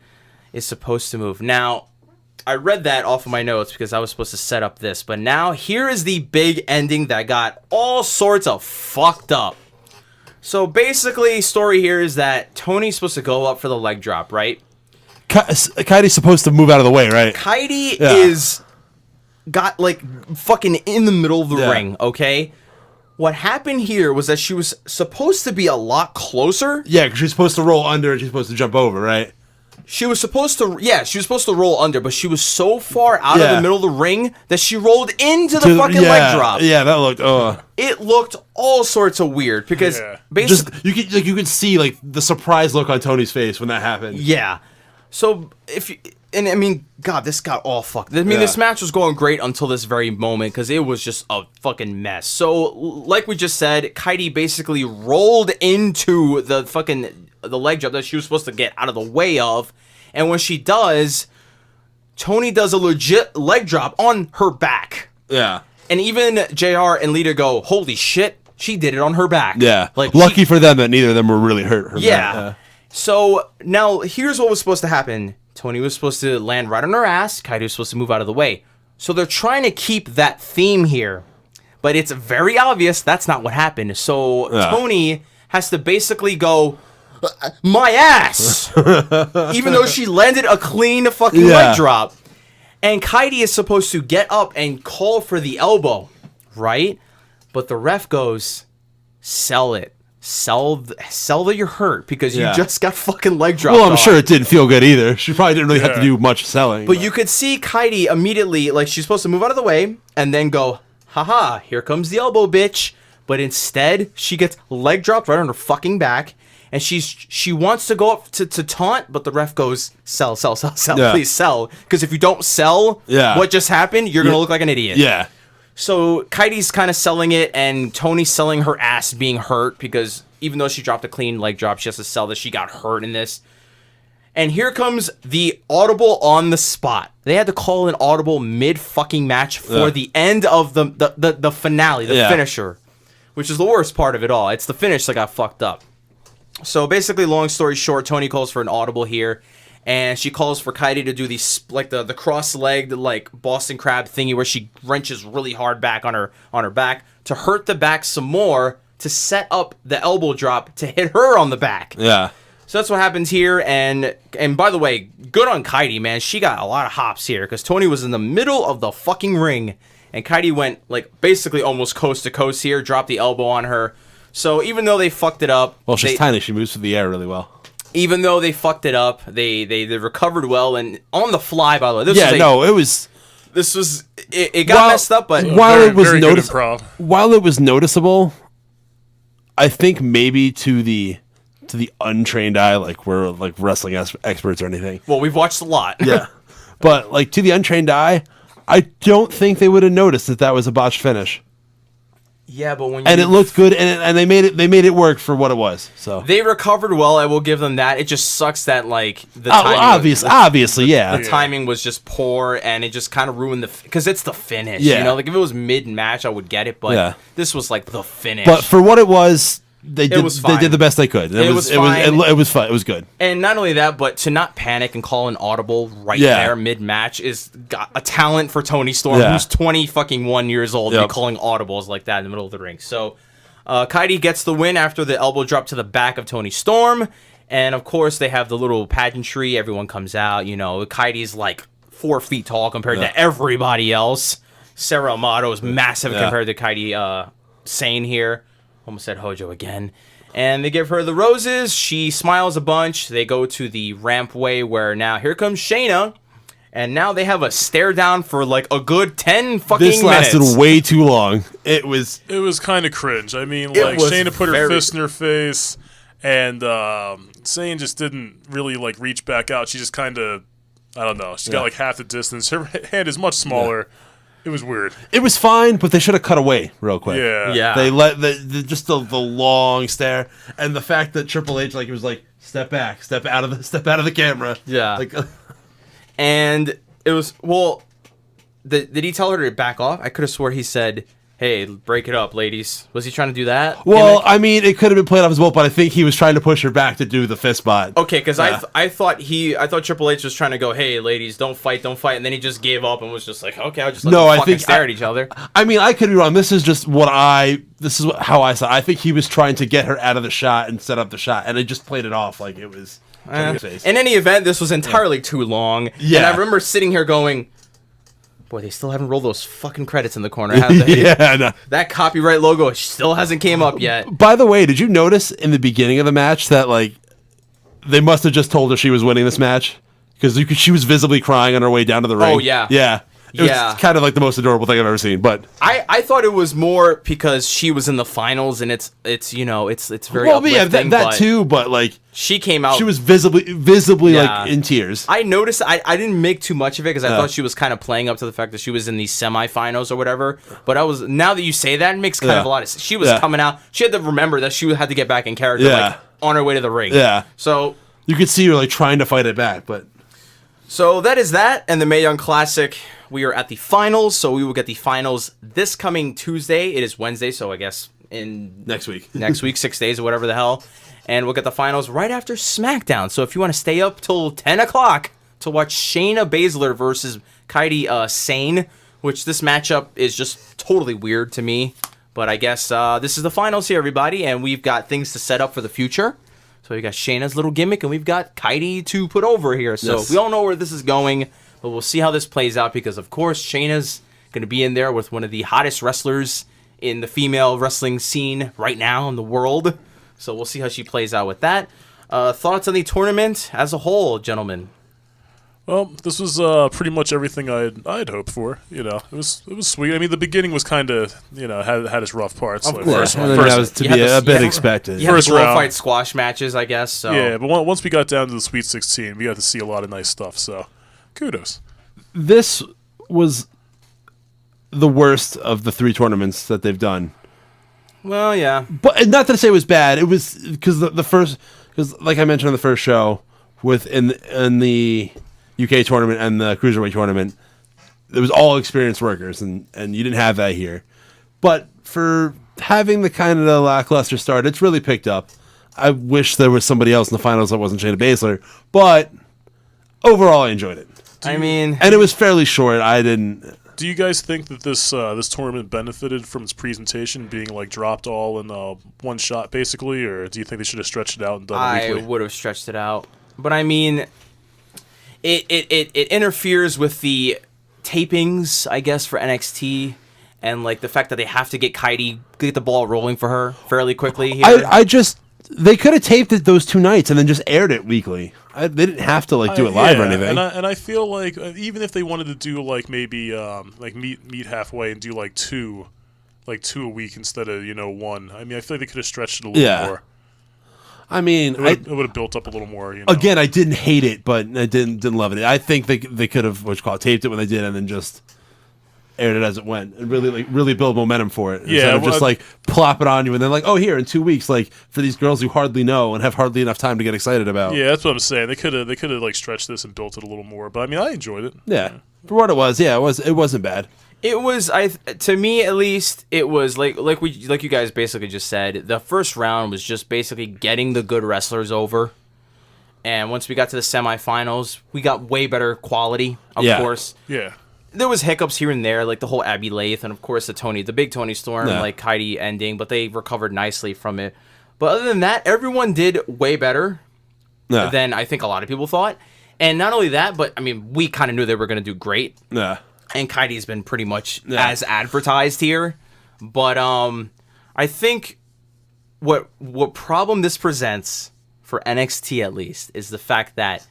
is supposed to move. Now, I read that off of my notes because I was supposed to set up this. But now, here is the big ending that got all sorts of fucked up. So basically, story here is that Toni's supposed to go up for the leg drop, right? Kaidi's supposed to move out of the way, right? Kaidi is fucking in the middle of the ring, okay? What happened here was that she was supposed to be a lot closer. Yeah, because she's supposed to roll under and she's supposed to jump over, right? She was supposed to roll under, but she was so far out of the middle of the ring that she rolled into the fucking leg drop. Yeah, that looked. It looked all sorts of weird because basically you could see the surprise look on Toni's face when that happened. Yeah. So God, this got all fucked. This match was going great until this very moment because it was just a fucking mess. So, like we just said, Kaidi basically rolled into the leg drop that she was supposed to get out of the way of, and when she does, Toni does a legit leg drop on her back. Yeah. And even JR and Lita go, "Holy shit, she did it on her back." Yeah. Lucky for them that neither of them were really hurt. Yeah. So now here's what was supposed to happen. Toni was supposed to land right on her ass. Kaidi was supposed to move out of the way. So they're trying to keep that theme here. But it's very obvious that's not what happened. So Toni has to basically go, "My ass!" even though she landed a clean fucking leg drop. And Kaidi is supposed to get up and call for the elbow, right? But the ref goes, "Sell it. sell that you're hurt because you just got fucking leg dropped. Well, I'm sure it didn't feel good either. She probably didn't really have to do much selling. But you could see Kaidi immediately, like, she's supposed to move out of the way and then go, haha, here comes the elbow, bitch. But instead, she gets leg dropped right on her fucking back. And she wants to go up to taunt, but the ref goes, sell, please sell. Because if you don't sell what just happened, you're going to look like an idiot. Yeah. So Kaidi's kind of selling it, and Tony's selling her ass being hurt, because even though she dropped a clean leg drop, she has to sell that she got hurt in this. And here comes the audible on the spot. They had to call an audible mid-fucking match for the end of the finale, the finisher, which is the worst part of it all. It's the finish that got fucked up. So basically, long story short, Tony calls for an audible here, and she calls for Kaidi to do the cross-legged, like, Boston Crab thingy where she wrenches really hard back on her back to hurt the back some more to set up the elbow drop to hit her on the back. Yeah. So that's what happens here, and by the way, good on Kaidi, man. She got a lot of hops here because Tony was in the middle of the fucking ring, and Kaidi went, like, basically almost coast to coast here, dropped the elbow on her. So even though they fucked it up... Well, she's tiny. She moves through the air really well. Even though they fucked it up, they recovered well, and on the fly, by the way. It got messed up, but... While it was noticeable, I think maybe to the untrained eye, like we're like wrestling experts or anything. Well, we've watched a lot. Yeah. But like to the untrained eye, I don't think they would have noticed that was a botched finish. Yeah, but it looked good, and they made it work for what it was. So they recovered well. I will give them that. It just sucks that like the timing obviously, the timing was just poor, and it just kind of ruined because it's the finish. Yeah. You know, like if it was mid match, I would get it, but this was like the finish. But for what it was, they did the best they could. It was fun. It was good. And not only that, but to not panic and call an audible there mid match is a talent for Tony Storm, who's 21 years old, and calling audibles like that in the middle of the ring. So Kaidi gets the win after the elbow drop to the back of Tony Storm, and of course they have the little pageantry. Everyone comes out. You know, Kaidi's like 4 feet tall compared to everybody else. Sarah Amato is massive compared to Kaidi Sane here. Almost said Hojo again. And they give her the roses. She smiles a bunch. They go to the rampway where now here comes Shayna. And now they have a stare down for like a good 10 fucking minutes. This lasted way too long. It was kind of cringe. I mean, like Shayna put her fist in her face, and Sane just didn't really like reach back out. She just kind of, I don't know. She got like half the distance. Her hand is much smaller. Yeah. It was weird. It was fine, but they should have cut away real quick. Yeah. They let the long stare, and the fact that Triple H it was like step back, step out of the camera. Yeah. Like, and it was did he tell her to back off? I could have swore he said, "Hey, break it up, ladies." Was he trying to do that? Well, I mean, it could have been played off as well, but I think he was trying to push her back to do the fist spot. Okay, because I thought Triple H was trying to go, "Hey, ladies, don't fight," and then he just gave up and was just like, "Okay, I'll just let them fucking stare at each other." I mean, I could be wrong. This is how I saw it. I think he was trying to get her out of the shot and set up the shot, and it just played it off like it was. In any event, this was entirely too long. Yeah. And I remember sitting here going, boy, they still haven't rolled those fucking credits in the corner, have they? No. That copyright logo still hasn't came up yet. By the way, did you notice in the beginning of the match that, like, they must have just told her she was winning this match? Because she was visibly crying on her way down to the ring. Oh, yeah. Yeah. It was kind of like the most adorable thing I've ever seen. But I thought it was more because she was in the finals, and it's very uplifting. That too, but like she came out, she was visibly like in tears. I noticed. I didn't make too much of it because I thought she was kind of playing up to the fact that she was in these semifinals or whatever. But now that you say that, it makes kind of a lot of sense. She was coming out. She had to remember that she had to get back in character, like on her way to the ring. Yeah. So you could see her like trying to fight it back, but. So that is that, and the Mae Young Classic. We are at the finals, so we will get the finals this coming Tuesday. It is Wednesday, so I guess in next week, 6 days or whatever the hell. And we'll get the finals right after SmackDown. So if you want to stay up till 10 o'clock to watch Shayna Baszler versus Kaidi Sane, which this matchup is just totally weird to me. But I guess this is the finals here, everybody, and we've got things to set up for the future. So we got Shayna's little gimmick, and we've got Kaidi to put over here. So we all know where this is going. But we'll see how this plays out because, of course, Shayna's going to be in there with one of the hottest wrestlers in the female wrestling scene right now in the world. So we'll see how she plays out with that. Thoughts on the tournament as a whole, gentlemen? Well, this was pretty much everything I'd hoped for. You know, it was sweet. I mean, the beginning was kind of had its rough parts. Of like course, that was to be a bit expected. You had First the round. fight squash matches, I guess. So. Yeah, but once we got down to the Sweet 16, we got to see a lot of nice stuff. So, kudos. This was the worst of the 3 tournaments that they've done. Well, yeah. But not to say it was bad. It was because the first, because like I mentioned on the first show, in the UK tournament and the Cruiserweight tournament, it was all experienced workers, and you didn't have that here. But for having the kind of lackluster start, it's really picked up. I wish there was somebody else in the finals that wasn't Shayna Baszler, but overall I enjoyed it. And it was fairly short. I didn't. Do you guys think that this tournament benefited from its presentation being like dropped all in one shot, basically, or do you think they should have stretched it out and done it weekly? I would have stretched it out, but I mean, it interferes with the tapings, I guess, for NXT, and like the fact that they have to get the ball rolling for her fairly quickly here. They could have taped it those 2 nights and then just aired it weekly. They didn't have to do it live or anything. And I feel like even if they wanted to do like maybe like meet halfway and do like two a week instead of 1. I mean, I feel like they could have stretched it a little more. I mean, it would have built up a little more. Again, I didn't hate it, but I didn't love it. I think they could have taped it when they did, and then just aired it as it went, and really build momentum for it. Instead of just like plop it on you, and then like, oh, here in 2 weeks, like for these girls you hardly know and have hardly enough time to get excited about. Yeah, that's what I'm saying. They could have like stretched this and built it a little more. But I mean, I enjoyed it. Yeah, for what it was, it wasn't bad. It was, to me at least, it was like you guys basically just said. The first round was just basically getting the good wrestlers over, and once we got to the semifinals, we got way better quality. Of course, yeah. There was hiccups here and there, like the whole Abby Lathe, and of course the big Tony Storm, like Heidi ending, but they recovered nicely from it. But other than that, everyone did way better than I think a lot of people thought. And not only that, but I mean, we kind of knew they were going to do great. Yeah. And Kaidi's been pretty much as advertised here. But I think what problem this presents, for NXT at least, is the fact that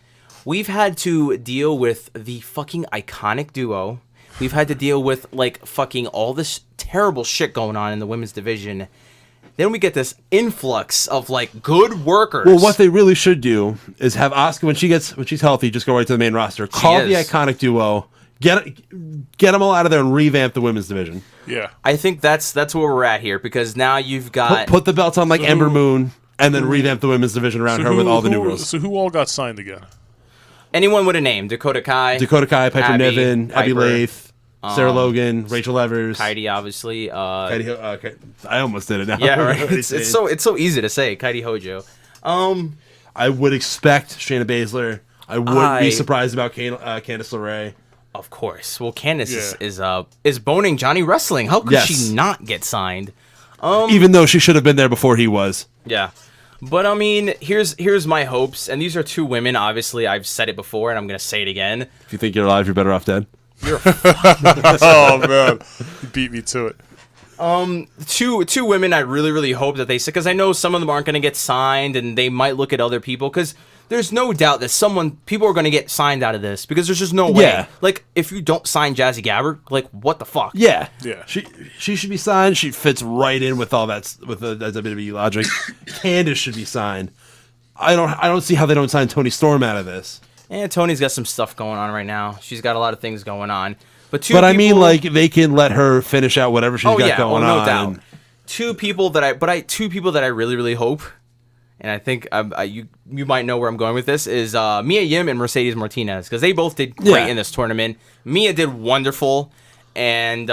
we've had to deal with the fucking iconic duo. We've had to deal with, like, fucking all this terrible shit going on in the women's division. Then we get this influx of, like, good workers. Well, what they really should do is have Asuka, when she's healthy, just go right to the main roster. Call the iconic duo. Get them all out of there and revamp the women's division. Yeah. I think that's where we're at here, because now you've got... Put the belts on, like, Ember Moon, and then revamp the women's division around her with all the new girls. So who all got signed again? Anyone with a name. Dakota Kai, Piper Niven, Abby Lathe, Sarah Logan, Rachel Evers. Kaidi, obviously. I almost did it now. Yeah, right. It's so easy to say, Kaidi Hojo. I would expect Shayna Baszler. I wouldn't be surprised about Candice LeRae. Of course. Well, Candice is boning Johnny Wrestling. How could she not get signed? Even though she should have been there before he was. Yeah. But, I mean, here's my hopes. And these are 2 women. Obviously, I've said it before, and I'm going to say it again. If you think you're alive, you're better off dead. Oh, man. You beat me to it. Two women I really, really hope that they... Because I know some of them aren't going to get signed, and they might look at other people. Because there's no doubt that people are going to get signed out of this. Because there's just no way. Yeah. Like, if you don't sign Jazzy Gabbard, like, what the fuck? Yeah. Yeah. She should be signed. She fits right in with all that, with the WWE logic. Candice should be signed. I don't see how they don't sign Tony Storm out of this. And Tony's got some stuff going on right now. She's got a lot of things going on. But I mean, like, they can let her finish out whatever she's got going on. No doubt. Two people that I really, really hope, and I think you might know where I'm going with this, is Mia Yim and Mercedes Martinez, because they both did great in this tournament. Mia did wonderful, and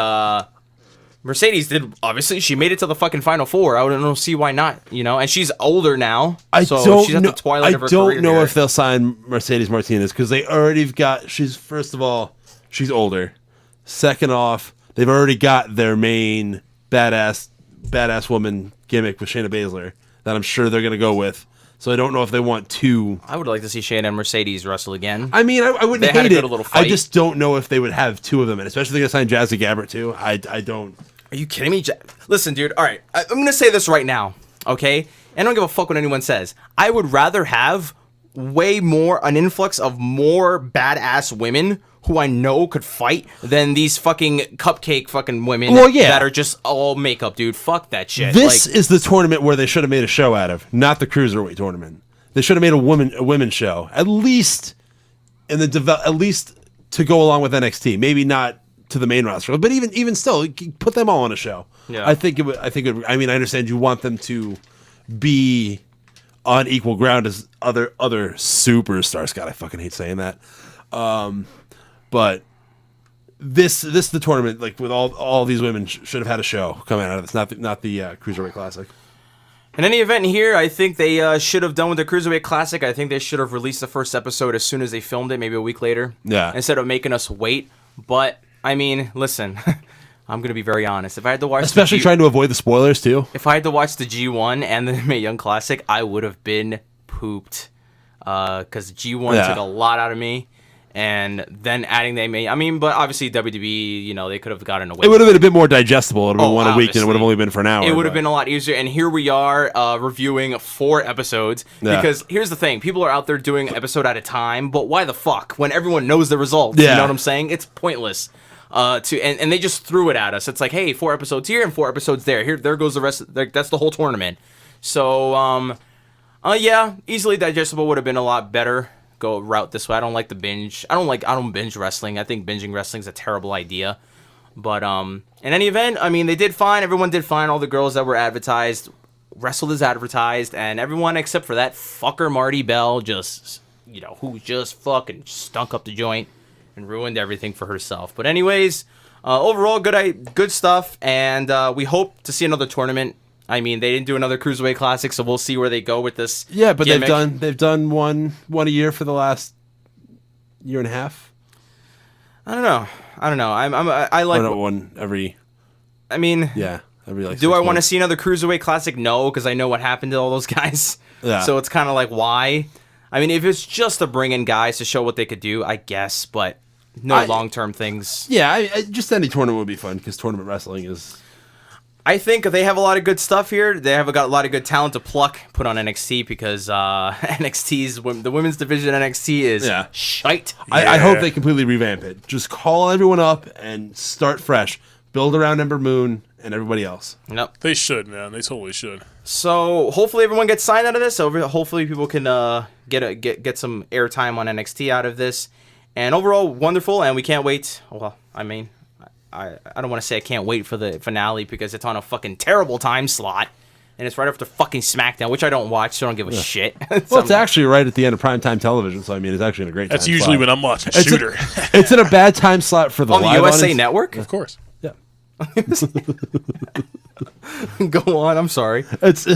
Mercedes did, obviously, she made it to the fucking Final Four. I don't see why not, and she's older now, she's at the twilight of her career. I don't know if they'll sign Mercedes Martinez, because they already got, first of all, she's older. Second off, they've already got their main badass woman gimmick with Shayna Baszler that I'm sure they're going to go with. So I don't know if they want 2. I would like to see Shayna and Mercedes wrestle again. I mean, I wouldn't hate it. Little fight. I just don't know if they would have 2 of them, and especially if they're going to sign Jazzy Gabbert too. I don't. Are you kidding me? Listen, dude. All right, I'm going to say this right now, okay? and I don't give a fuck what anyone says. I would rather have an influx of more badass women who I know could fight than these fucking cupcake fucking women that are just all makeup, dude. Fuck that shit. This is the tournament where they should have made a show out of, not the Cruiserweight tournament. They should have made a women's show, at least at least to go along with NXT. Maybe not to the main roster, but even still, put them all on a show. Yeah. I think it would. I mean, I understand you want them to be on equal ground as other superstars. God, I fucking hate saying that. But this is the tournament, like with all these women should have had a show coming out of this, not the Cruiserweight Classic. In any event here, I think they should have done with the Cruiserweight Classic. I think they should have released the first episode as soon as they filmed it, maybe a week later. Yeah. Instead of making us wait. But I mean, listen, I'm gonna be very honest. If I had to watch, especially trying to avoid the spoilers too. If I had to watch the G1 and the Mae Young Classic, I would have been pooped. Because G1 took a lot out of me. And then adding but obviously WWE, they could have gotten away. It would have been a bit more digestible. It would have been 1 week, and it would have only been for an hour. It would have been a lot easier. And here we are reviewing 4 episodes. Yeah. Because here's the thing: people are out there doing episode at a time. But why the fuck when everyone knows the results? Yeah. You know what I'm saying? It's pointless. And they just threw it at us. It's like, hey, 4 episodes here and 4 episodes there. There goes the rest. That's the whole tournament. So, easily digestible would have been a lot better. Go route this way. I don't like the binge. I don't binge wrestling. I think binging wrestling is a terrible idea. But in any event, I mean, they did fine. Everyone did fine. All the girls that were advertised wrestled as advertised, and everyone except for that fucker Marty Bell who just fucking stunk up the joint and ruined everything for herself. But anyways, overall good stuff, and we hope to see another tournament. I mean, they didn't do another Cruiserweight Classic, so we'll see where they go with this. Yeah, but gimmick. they've done one a year for the last year and a half. I don't know. I like one every. I mean, yeah, every like. Do I want to see another Cruiserweight Classic? No, because I know what happened to all those guys. Yeah. So it's kind of like, why? I mean, if it's just to bring in guys to show what they could do, I guess, but no long-term things. Yeah, just any tournament would be fun because tournament wrestling is. I think they have a lot of good stuff here. They have got a lot of good talent to put on NXT because the women's division NXT is shite. I hope they completely revamp it. Just call everyone up and start fresh. Build around Ember Moon and everybody else. Nope. They should, man. They totally should. So hopefully everyone gets signed out of this. Hopefully people can get some airtime on NXT out of this. And overall, wonderful. And we can't wait. Well, I mean, I don't want to say I can't wait for the finale because it's on a fucking terrible time slot. And it's right after fucking SmackDown, which I don't watch, so I don't give a shit. Well, it's actually right at the end of primetime television, so I mean, it's actually in a great time That's usually slot. when I'm watching Shooter. It's in a bad time slot for the on live the USA audience. Network? Of course. Yeah. Go on, I'm sorry. It's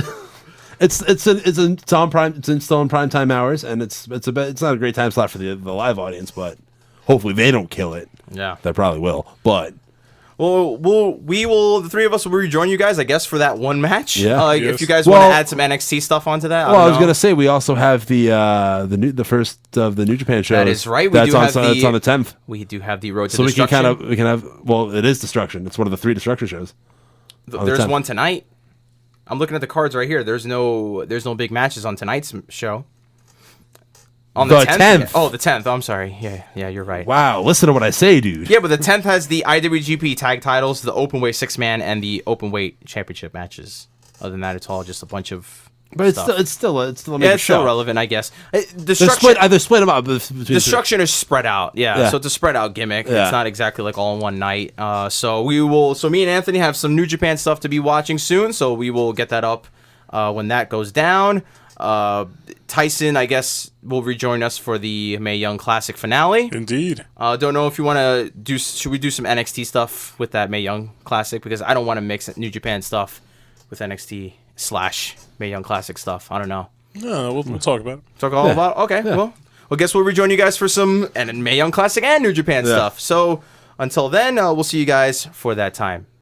on prime. It's still in primetime hours, and it's not a great time slot for the live audience, but hopefully they don't kill it. Yeah, they probably will. But the 3 of us will rejoin you guys, I guess, for that one match. Yeah, yes. If you guys want to add some NXT stuff onto that. I was gonna say we also have the first of the New Japan shows. That is right. That's on the 10th. We do have the Road to so Destruction. we can have. Well, it is Destruction. It's one of the 3 Destruction shows. There's one tonight. I'm looking at the cards right here. There's no big matches on tonight's show. On the 10th? Oh, the 10th. Oh, I'm sorry. Yeah, you're right. Wow, listen to what I say, dude. Yeah, but the 10th has the IWGP tag titles, the Openweight 6-man, and the Openweight championship matches. Other than that, it's all just a bunch of But stuff. it's still a it's major show. still relevant, I guess. They're split them up. Destruction is spread out, so it's a spread out gimmick. Yeah. It's not exactly like all in one night. So me and Anthony have some New Japan stuff to be watching soon, so we will get that up when that goes down. Tyson, I guess, will rejoin us for the Mae Young Classic finale. Indeed. Don't know if you want to do. Should we do some NXT stuff with that Mae Young Classic? Because I don't want to mix New Japan stuff with NXT / Mae Young Classic stuff. I don't know. No, we'll talk about it. Talk all about it? Okay, well, guess we'll rejoin you guys for some Mae Young Classic and New Japan stuff. So until then, we'll see you guys for that time.